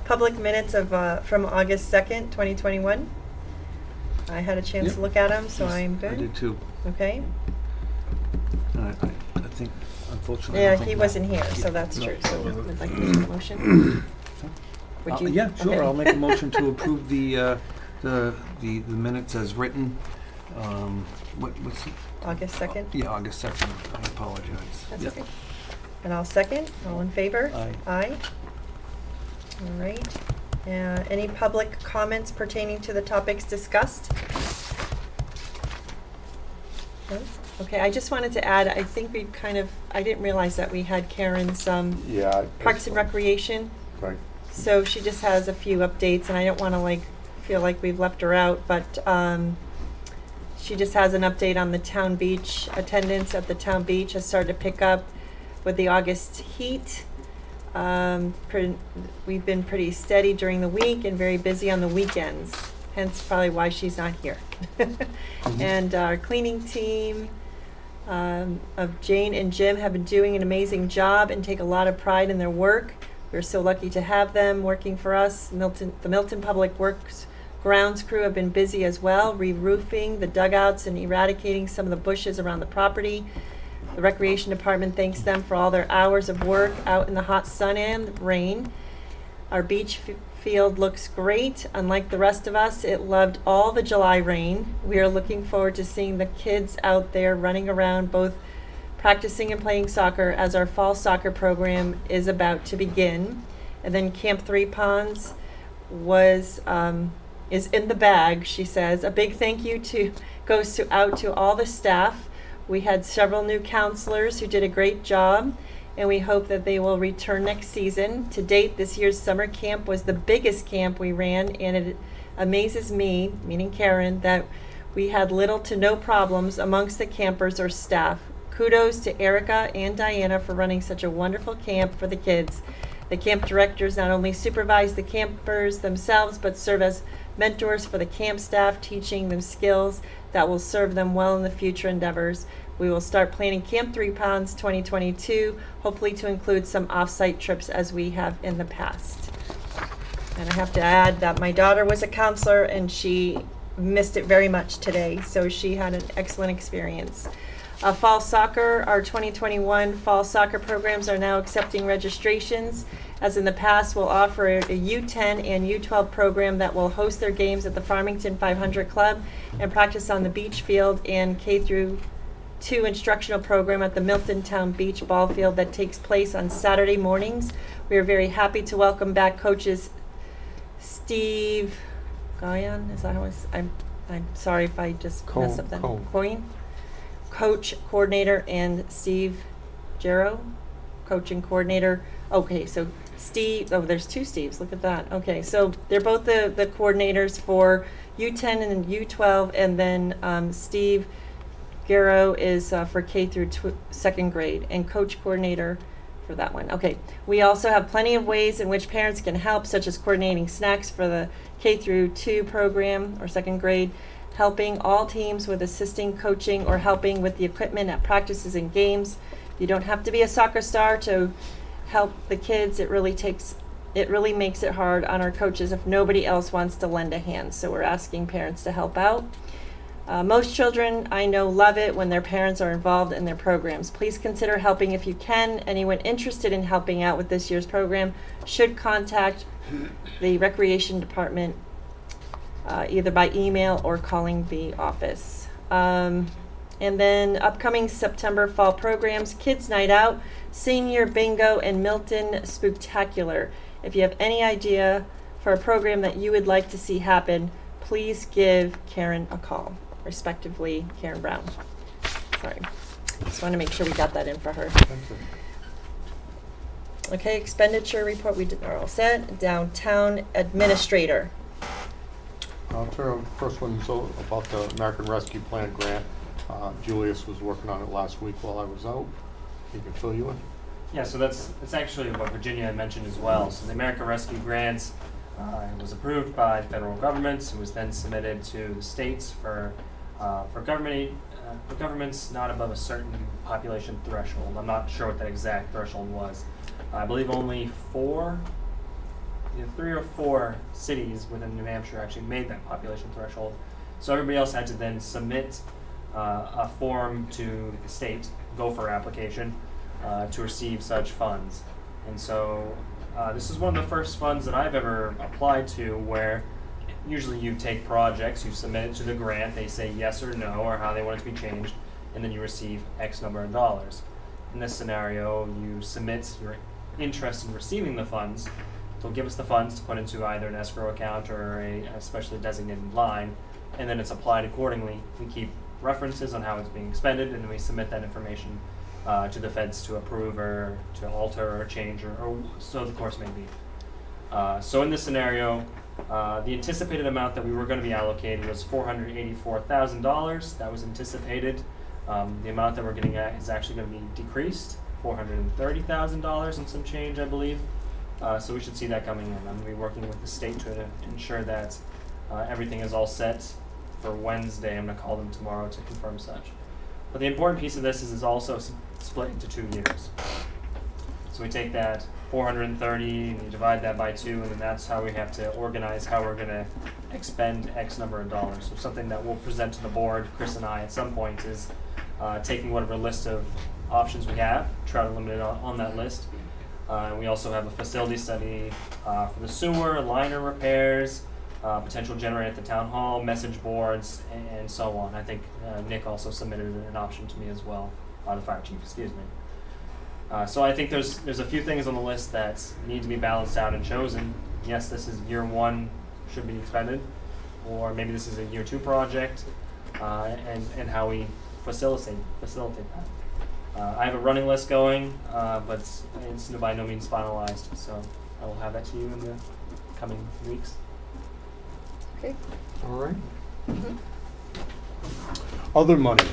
Public minutes of, from August 2nd, 2021. I had a chance Yep. to look at them, so Yes, I'm I good. did too. Okay. I think, unfortunately. I Yeah, don't think he Matt- wasn't here, so Yeah, that's no. true. So would like to make a motion? Would you? Yeah, sure, Okay. I'll make a motion to approve the minutes as written. What's it? August 2nd? Yeah, August 2nd, I apologize. That's Yep. okay. And I'll second. All in favor? Aye. Aye. All right. Any public comments pertaining to the topics discussed? No? Okay, I just wanted to add, I think we I didn't realize that we had Karen's Yeah. Parks and Recreation. Right. So she just has a few updates, and I don't want to feel like we've left her out, but she just has an update on the town beach. Attendance at the town beach has started to pick up with the August heat. We've been pretty steady during the week and very busy on the weekends, hence probably why she's not here. And our cleaning team of Jane and Jim have been doing an amazing job and take a lot of pride in their work. We're so lucky to have them working for us. The Milton Public Works grounds crew have been busy as well, re-roofing the dugouts and eradicating some of the bushes around the property. The Recreation Department thanks them for all their hours of work out in the hot sun and rain. Our beach field looks great. Unlike the rest of us, it loved all the July rain. We are looking forward to seeing the kids out there running around, both practicing and playing soccer, as our fall soccer program is about to begin. And then Camp 3 Ponds is in the bag, she says. A big thank you goes out to all the staff. We had several new counselors who did a great job, and we hope that they will return next season. To date, this year's summer camp was the biggest camp we ran, and it amazes me, meaning Karen, that we had little to no problems amongst the campers or staff. Kudos to Erica and Diana for running such a wonderful camp for the kids. The camp directors not only supervise the campers themselves, but serve as mentors for the camp staff, teaching them skills that will serve them well in the future endeavors. We will start planning Camp 3 Ponds 2022, hopefully to include some off-site trips as we have in the past. And I have to add that my daughter was a counselor and she missed it very much today, so she had an excellent experience. Fall soccer, our 2021 fall soccer programs are now accepting registrations. As in the past, we'll offer a U10 and U12 program that will host their games at the Farmington 500 Club and practice on the beach field, and K-2 instructional program at the Milton Town Beach Ball Field that takes place on Saturday mornings. We are very happy to welcome back coaches Steve Guyan, is that how it's, I'm sorry if I just mess up that. Coyne? Coach, coordinator, and Steve Jarrow, coach and coordinator. Okay, so Steve, there's two Steves, look at that. Okay, so they're both the coordinators for U10 and U12, and then Steve Garrow is for K through second grade, and coach coordinator for that one. Okay. We also have plenty of ways in which parents can help, such as coordinating snacks for the K through 2 program or second grade, helping all teams with assisting, coaching, or helping with the equipment at practices and games. You don't have to be a soccer star to help the kids. It really makes it hard on our coaches if nobody else wants to lend a hand. So we're asking parents to help out. Most children I know love it when their parents are involved in their programs. Please consider helping if you can. Anyone interested in helping out with this year's program should contact the Recreation Department either by email or calling the office. And then upcoming September fall programs, Kids Night Out, Senior Bingo, and Milton Spooktacular. If you have any idea for a program that you would like to see happen, please give Karen a call. Respectively, Karen Brown. Sorry. Just want to make sure we got that in for her. Thank you. Okay, expenditure report, are all set. Downtown administrator. I'll turn over, the first one's about the American Rescue Plan grant. Julius was working on it last week while I was out. He can fill you in. Yeah, so that's actually what Virginia had mentioned as well. So the American Rescue Grants was approved by the federal government. It was then submitted to the states for governments not above a certain population threshold. I'm not sure what that exact threshold was. I believe only 3 or 4 cities within New Hampshire actually made that population threshold. So everybody else had to then submit a form to the state, gopher application, to receive such funds. And so this is one of the first funds that I've ever applied to where usually you take projects, you submit it to the grant, they say yes or no or how they want it to be changed, and then you receive X number of dollars. In this scenario, you submit your interest in receiving the funds. They'll give us the funds to put into either an escrow account or a specially designated line, and then it's applied accordingly. We keep references on how it's being expended, and then we submit that information to the feds to approve or to alter or change or so the course may be. So in this scenario, the anticipated amount that we were going to be allocated was $484,000. That was anticipated. The amount that we're getting at is actually going to be decreased, $430,000 and some change, I believe. So we should see that coming in. I'm going to be working with the state to ensure that everything is all set for Wednesday. I'm going to call them tomorrow to confirm such. But the important piece of this is it's also split into 2 years. So we take that 430 and you divide that by 2, and then that's how we have to organize how we're going to expend X number of dollars. So something that we'll present to the board, Chris and I, at some point is taking whatever list of options we have, try to limit it on that list. We also have a facility study for the sewer, liner repairs, potential generator at the town hall, message boards, and so on. I think Nick also submitted an option to me as well, the fire chief, excuse me. So I think there's a few things on the list that need to be balanced out and chosen. Yes, this is year 1 should be expended, or maybe this is a year 2 project, and how we facilitate that. I have a running list going, but it's by no means finalized, so I will have that to you in the coming weeks. Okay. All right. Mm-hmm. Other money.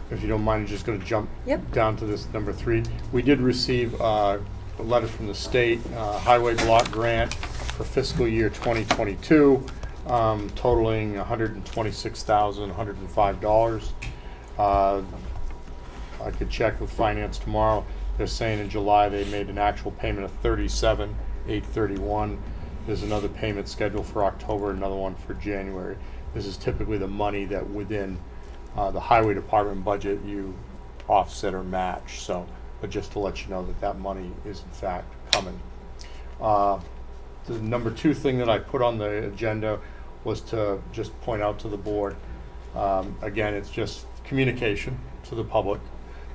If you don't mind, I'm just going to jump down to this number 3. We did receive a letter from the state, highway block grant for fiscal year 2022, totaling $126,105. I could check with finance tomorrow. They're saying in July they made an actual payment of $37,831. There's another payment scheduled for October, another one for January. This is typically the money that within the highway department budget you offset or match. So, but just to let you know that money is in fact coming. The number 2 thing that I put on the agenda was to just point out to the board, again, it's just communication to the public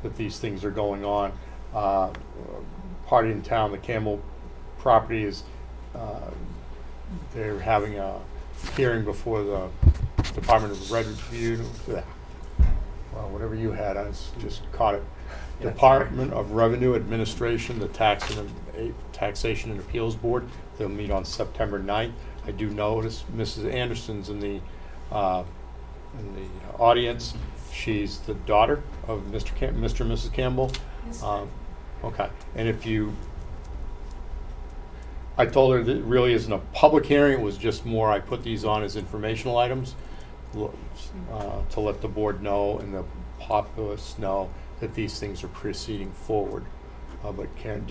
that these things are going on. Party in town, the Campbell property is, they're having a hearing before the Department of Revenue, well, whatever you had, I just caught it. Yeah. Department of Revenue Administration, the Taxation and Appeals Board. They'll meet on September 9th. I do notice Mrs. Anderson's in the audience. She's the daughter of Mr. and Mrs. Campbell. Okay, and I told her that it really isn't a public hearing, it was just more, I put these on as informational items to let the board know and the populace know that these things are proceeding forward. But Karen,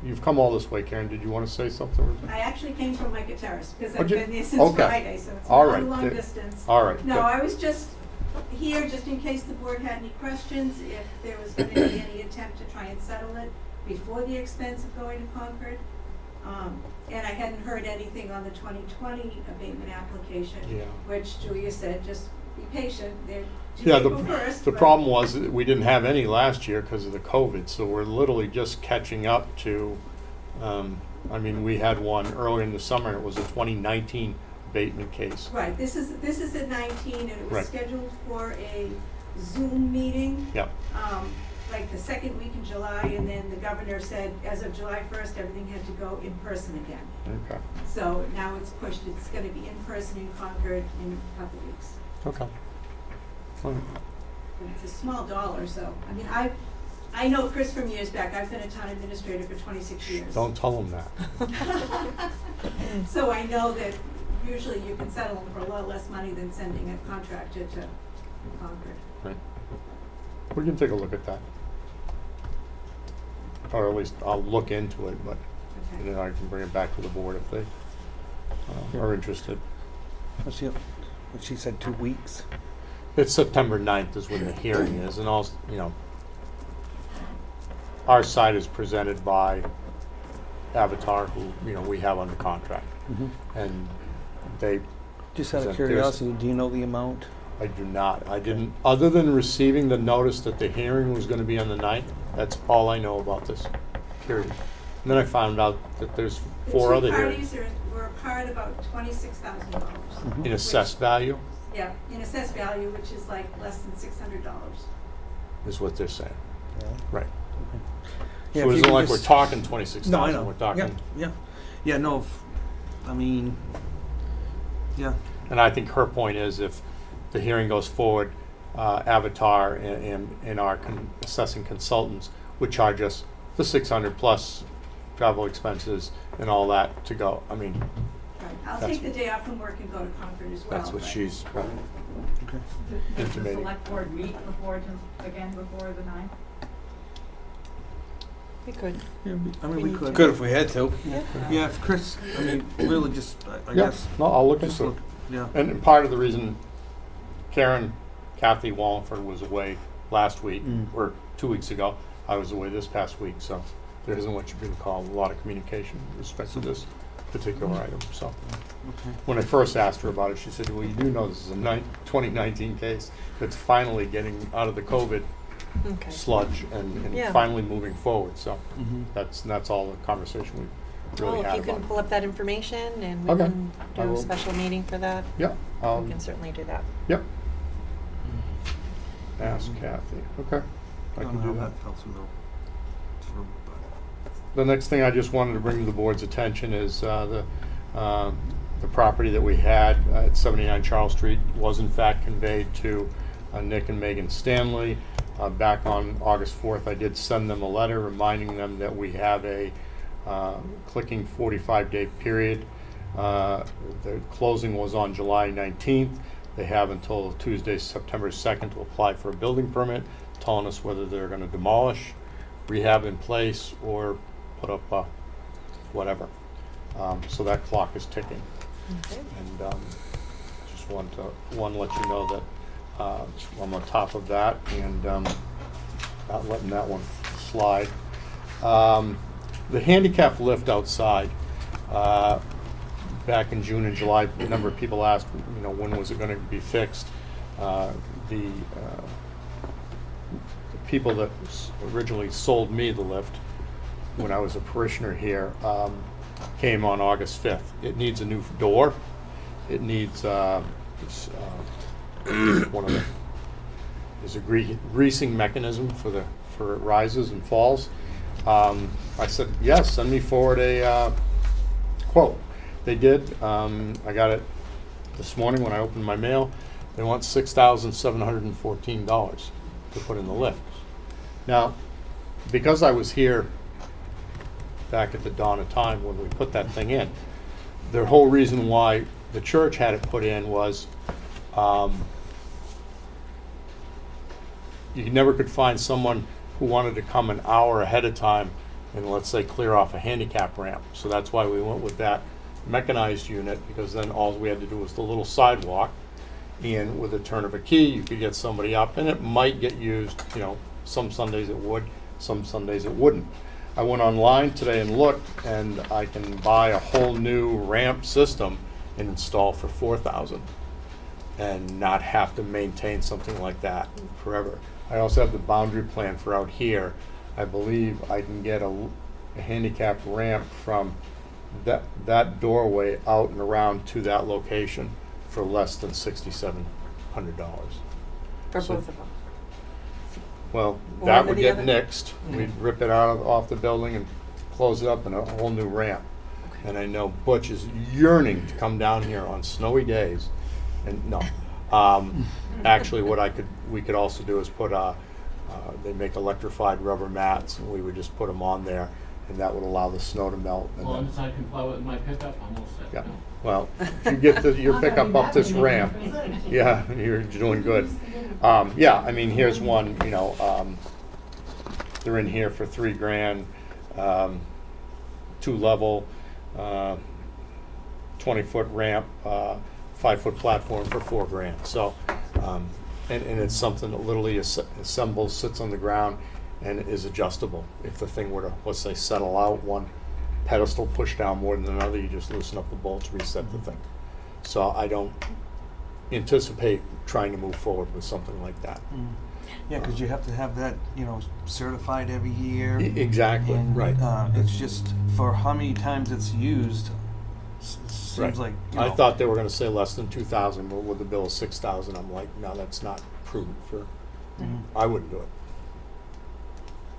you've come all this way, Karen, did you want to say something? I actually came from Micah Terrace, because Oh, I've you- been there since okay. Friday, so it's All not right, a long good. distance. All right, No, good. I was just here, just in case the board had any questions, if there was gonna be any attempt to try and settle it before the expense of going to Concord. And I hadn't heard anything on the 2020 abatement application, Yeah. which Julia said, just be patient, they're due Yeah, April 1st. the but- problem was that we didn't have any last year because of the COVID, so we're literally just catching up to, we had one earlier in the summer, and it was a 2019 abatement case. Right, this is at 19, and it was Right. scheduled for a Zoom meeting. Yep. Like the second week in July, and then the governor said, as of July 1st, everything had to go in person again. Okay. So now it's pushed, it's gonna be in person in Concord in a couple weeks. Okay. All right. And it's a small dollar, so, I know Chris from years back, I've been a town administrator for 26 years. Don't tell them that. So I know that usually you can settle them for a lot less money than sending a contractor to Concord. Right. We can take a look at that. Or at least I'll look into it, but Okay. and then I can bring it back to the board if they are interested. She said 2 weeks. It's September 9th is when the hearing is, and also, our side is presented by Avatar, who, we have under contract. And they, Just out of Present theirs. curiosity, do you know the amount? I do not, I didn't, other than receiving the notice that the hearing was gonna be on the 9th, that's all I know about this, period. And then I found out that there's 4 other The hearings two parties were apart about $26,000. in assessed value, Yeah, in assessed value, which is like less than $600. is what they're saying. Yeah. Right. Yeah, So if it you isn't could like we're just- talking 26,000, No, I know. we're talking. Yeah, no, yeah. And I think her point is if the hearing goes forward, Avatar and our assessing consultants would charge us the 600 plus travel expenses and all that to go. Right. I'll That's- take the day off from work and go to Concord as well. That's what but- she's, Okay. Does the Intimating. select board meet before the 9th? We could. Yeah, we We could. Good if we had to. Yeah. Yeah, if Chris, really just, I yeah, guess, no, I'll look just into it. look, yeah. And part of the reason Kathy Wallingford was away last week, or 2 weeks ago, I was away this past week, so there isn't what you could call a lot of communication with respect to this particular item, so. Okay. When I first asked her about it, she said, well, you do know this is a 2019 case that's finally getting out of the COVID Okay. sludge and Yeah. finally moving forward, so Mhm. that's all the conversation we really Well, if had you can about pull up that information and we Okay. can I do will. a special meeting for that, it. Yeah, we can certainly do that. yep. Ask Kathy, okay, I can do that. fell through The next thing I just wanted to bring to the board's attention is the property that we had at 79 Charles Street was in fact conveyed to Nick and Megan Stanley. Back on August 4th, I did send them a letter reminding them that we have a clicking 45-day period. The closing was on July 19th. They have until Tuesday, September 2nd to apply for a building permit, telling us whether they're going to demolish, rehab in place, or put up whatever. So that clock is ticking. Okay. And just want to let you know that I'm on top of that and not letting that one slide. The handicap lift outside, back in June and July, a number of people asked, when was it going to be fixed? The people that originally sold me the lift when I was a parishioner here came on August 5th. It needs a new door. It needs one of the, there's a greasing mechanism for it rises and falls. I said, yes, send me forward a quote. They did. I got it this morning when I opened my mail. They want $6,714 to put in the lift. Now, because I was here back at the dawn of time when we put that thing in, the whole reason why the church had it put in was you never could find someone who wanted to come an hour ahead of time and, let's say, clear off a handicap ramp. So that's why we went with that mechanized unit, because then all we had to do was the little sidewalk, and with a turn of a key you could get somebody up, and it might get used, you know, some Sundays it would, some Sundays it wouldn't. I went online today and looked, and I can buy a whole new ramp system and install for $4,000 and not have to maintain something like that forever. I also have the boundary plan for out here. I believe I can get a handicapped ramp from that doorway out and around to that location for less than $6,700. For So- both of them. Well, One that or would the get other? nixed. We'd rip it off the building and close it up in a whole new ramp. And I know Butch is yearning to come down here on snowy days. And no, actually, we could also do is put they make electrified rubber mats, and we would just put them on there, and that would allow the snow to melt. As And long then, as I can plow it with my pickup, I'm all set. yeah. Well, if you get your pickup up this ramp, yeah, you're doing good. Yeah, I mean, here's one, you know, they're in here for $3,000, 2-level, 20-foot ramp, 5-foot platform for $4,000. So, and it's something that literally assembles, sits on the ground, and is adjustable. If the thing were to, let's say, settle out, one pedestal push down more than another, you just loosen up the bolts, reset the thing. So I don't anticipate trying to move forward with something like that. Yeah, because you have to have that, you know, certified every year. Exactly, And, right. It's just, for how many times it's used, seems Right. like, you know. I thought they were gonna say less than 2,000, but with the bill of 6,000, I'm like, no, that's not prudent for, I wouldn't do it.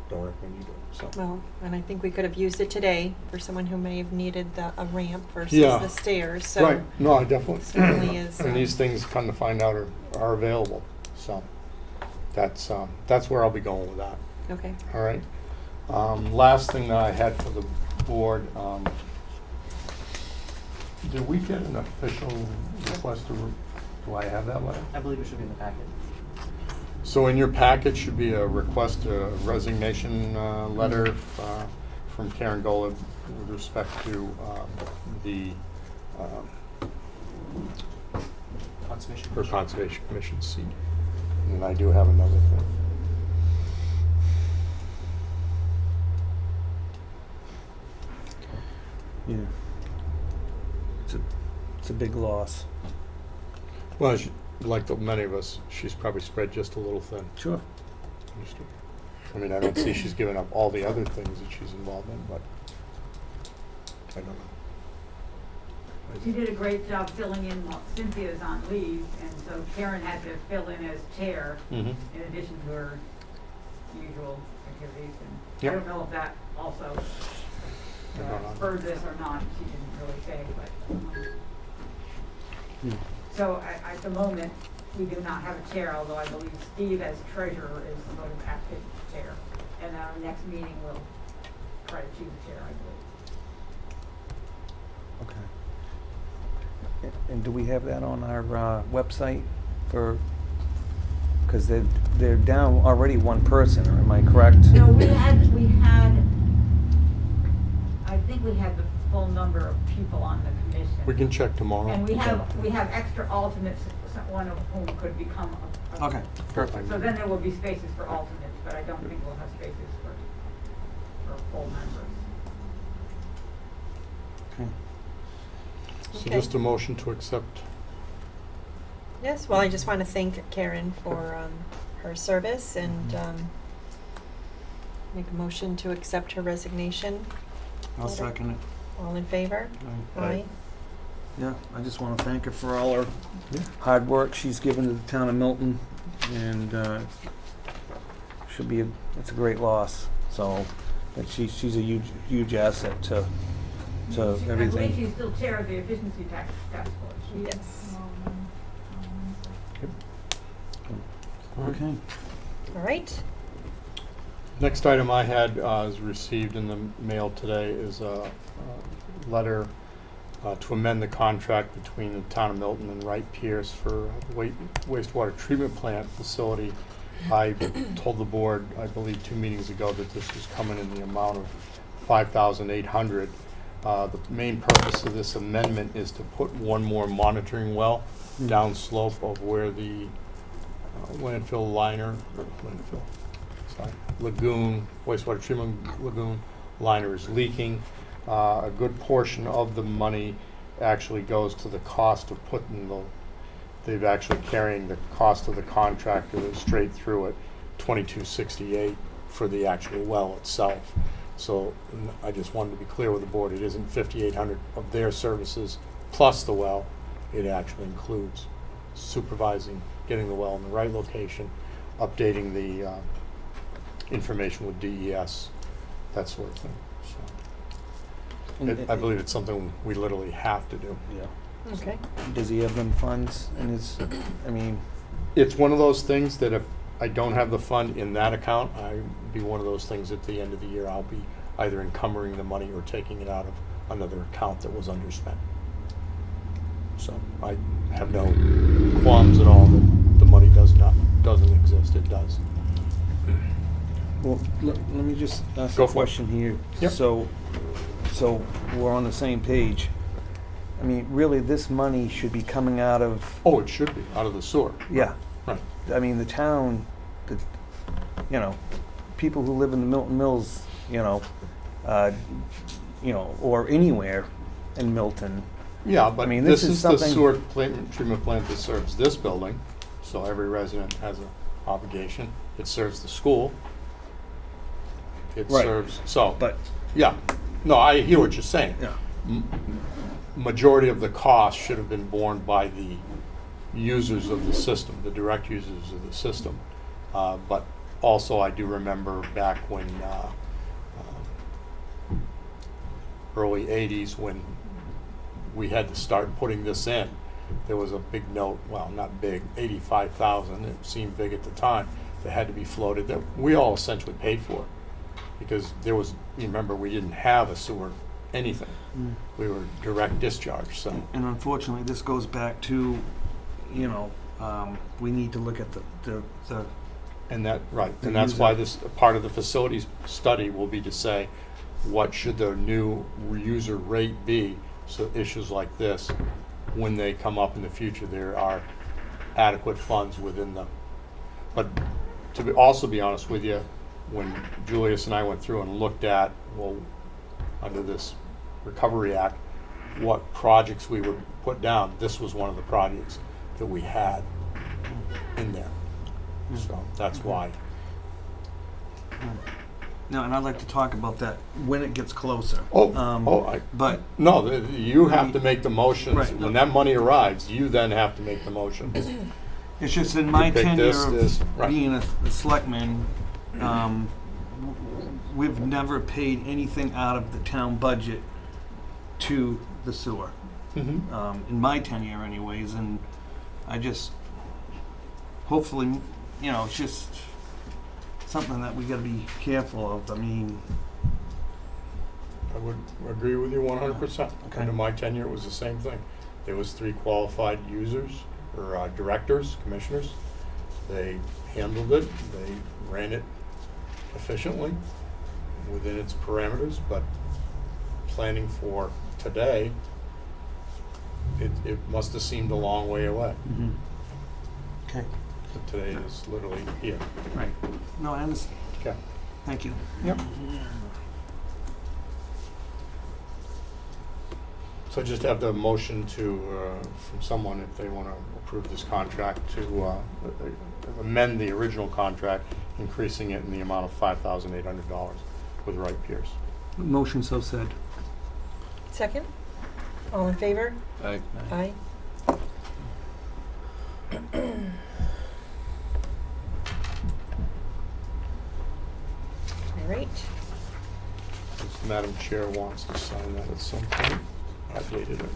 Don't recommend you do it, so. Well, and I think we could have used it today for someone who may have needed a ramp versus Yeah. the stairs, so. Right, no, I definitely. Certainly is, And these things, come to find out, are available, so that's where I'll be going with that. Okay. All right. Last thing that I had for the board, did we get an official request do I have that letter? I believe it should be in the packet. So in your packet should be a request, a resignation letter from Karen Golub with respect to the Conservation. her Conservation Commission seat. And I do have another thing. Yeah. It's a big loss. Well, like many of us, she's probably spread just a little thin. Sure. Understood. I mean, I don't see she's given up all the other things that she's involved in, but I don't know. She did a great job filling in while Cynthia's on leave, and so Karen had to fill in as chair Mm-hmm. in addition to her usual activities. And Yep. I don't know if that also I don't know. spurred this or not, she didn't really say, but. So at the moment, we do not have a chair, although I believe Steve as treasurer is sort of active chair. And our next meeting will try to choose a chair, I believe. Okay. And do we have that on our website for, because they're down already one person, or am I correct? No, we had, I think we had the full number of people on the commission. We can check tomorrow. And we have extra alternates, one of whom could become a. Okay, perfect. So then there will be spaces for alternates, but I don't think we'll have spaces for full members. Okay. So Okay. just a motion to accept. Yes, well, I just want to thank Karen for her service and make a motion to accept her resignation. I'll second it. All in favor? Aye. Aye. Yeah, I just want to thank her for all her hard work she's given to the town of Milton, and it's a great loss. So, but she's a huge asset to I believe everything. she's still chair of the efficiency task force. Yes. Okay. All right. Next item I had is received in the mail today is a letter to amend the contract between the town of Milton and Wright Pierce for wastewater treatment plant facility. I told the board, I believe 2 meetings ago, that this was coming in the amount of $5,800. The main purpose of this amendment is to put one more monitoring well downslope of where the landfill liner, or landfill, sorry, lagoon, wastewater treatment lagoon liner is leaking. A good portion of the money actually goes to the cost of putting they've actually carrying the cost of the contractor straight through it, $2268 for the actual well itself. So I just wanted to be clear with the board, it isn't $5,800 of their services plus the well. It actually includes supervising, getting the well in the right location, updating the information with DES, that sort of thing. So I believe it's something we literally have to do. Yeah. Okay. Does he have them funds in his, I mean, It's one of those things that if I don't have the fund in that account, I'd be one of those things at the end of the year, I'll be either encumbering the money or taking it out of another account that was underspent. So I have no qualms at all that the money doesn't exist, it does. well, let me just ask Go a for it. question here. Yep. So we're on the same page. I mean, really, this money should be coming out of, Oh, it should be, out of the sewer. yeah. Right. I mean, the town, people who live in the Milton Mills, or anywhere in Milton. Yeah, but I mean, this this is is the something- sewer treatment plant that serves this building, so every resident has an obligation. It serves the school. It Right. serves, so, But, yeah. No, I hear what you're saying. yeah. Majority of the cost should have been borne by the users of the system, the direct users of the system. But also, I do remember back when, early 80s, when we had to start putting this in, there was a big note, well, not big, 85,000, it seemed big at the time, that had to be floated, that we all essentially paid for. Because there was, you remember, we didn't have a sewer, anything. Mm. We were direct discharge, so. And unfortunately, this goes back to, we need to look at the And that, right, The and that's why user. this, part of the facilities study will be to say, what should the new user rate be? So issues like this, when they come up in the future, there are adequate funds within the, but to also be honest with you, when Julius and I went through and looked at, well, under this Recovery Act, what projects we would put down, this was one of the projects that we had in there. So that's why. No, and I'd like to talk about that when it gets closer. But no, you have to make the motions. Right, When no. that money arrives, you then have to make the motion. It's just in my You pick tenure this, this, of right. being a selectman, we've never paid anything out of the town budget to the sewer. Mhm. In my tenure anyways, and I just, hopefully, it's just something that we gotta be careful of. I mean, I would agree with you 100%. Okay. Under my tenure, it was the same thing. There was 3 qualified users, or directors, commissioners. They handled it, they ran it efficiently within its parameters, but planning for today, it must have seemed a long way away. okay, But today is literally here. right. No, I understand. Okay. Thank you. Yep. So just have the motion to, from someone, if they want to approve this contract, to amend the original contract, increasing it in the amount of $5,800 with Wright Pierce. Motion so said. Second? All in favor? Aye. Aye. All right. If Madam Chair wants to sign that at some point. I dated it.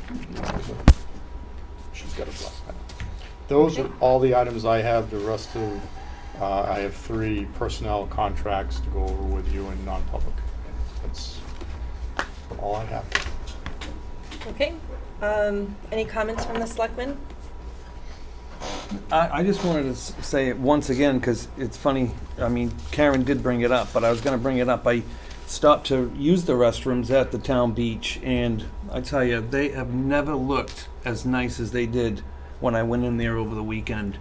She's got a black pen. Those are all the items I have. The rest of I have 3 personnel contracts to go over with you in non-public. That's all I have. Okay, any comments from the selectmen? I just wanted to say it once again, because it's funny, I mean, Karen did bring it up, but I was gonna bring it up. I stopped to use the restrooms at the town beach, and I tell you, they have never looked as nice as they did when I went in there over the weekend.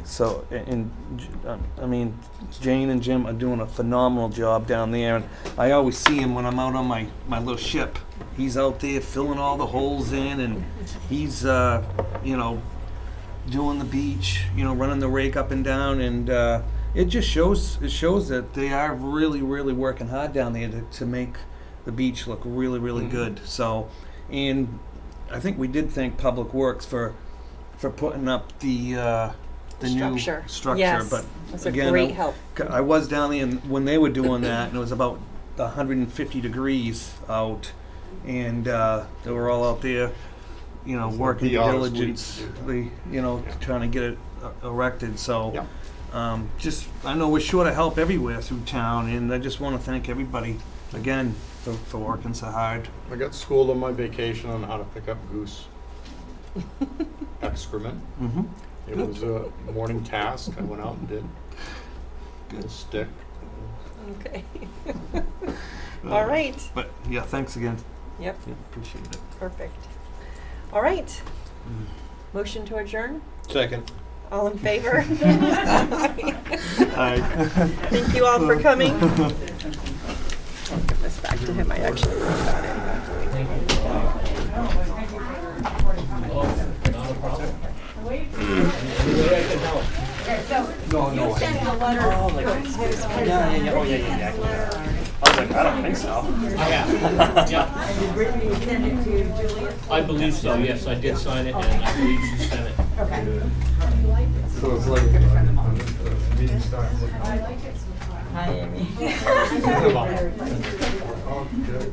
So, I mean, Jane and Jim are doing a phenomenal job down there, and I always see him when I'm out on my little ship. He's out there filling all the holes in, and he's, you know, doing the beach, you know, running the rake up and down, and it just shows that they are really, really working hard down there to make the beach look really, really good. So, and I think we did thank Public Works for putting up the new structure. Yes, But that's a again, great help. I was down there when they were doing that, and it was about 150 degrees out, and they were all out there, you know, working The hours we- diligently, you know, trying to get it erected. So, Yeah. just I know we're short of help everywhere through town, and I just want to thank everybody again for working so hard. I got schooled on my vacation on how to pick up goose excrement. Mm-hmm. It was a morning task. I went out and did. Good stick. Okay. All right, But yeah, thanks again. yep, Yeah, appreciate it. perfect. All right, motion to adjourn? Second. All in favor? Aye. Thank you all for coming. I'll give this back to him, I actually wrote that in. Not a problem. You sent a letter. Oh, yeah. I was like, I don't think so. Yeah, You send it to Julia? I believe so, yes, I did sign it, and I believe she sent it. Okay. So it's like, meeting starts. Hi, Amy. Oh, good.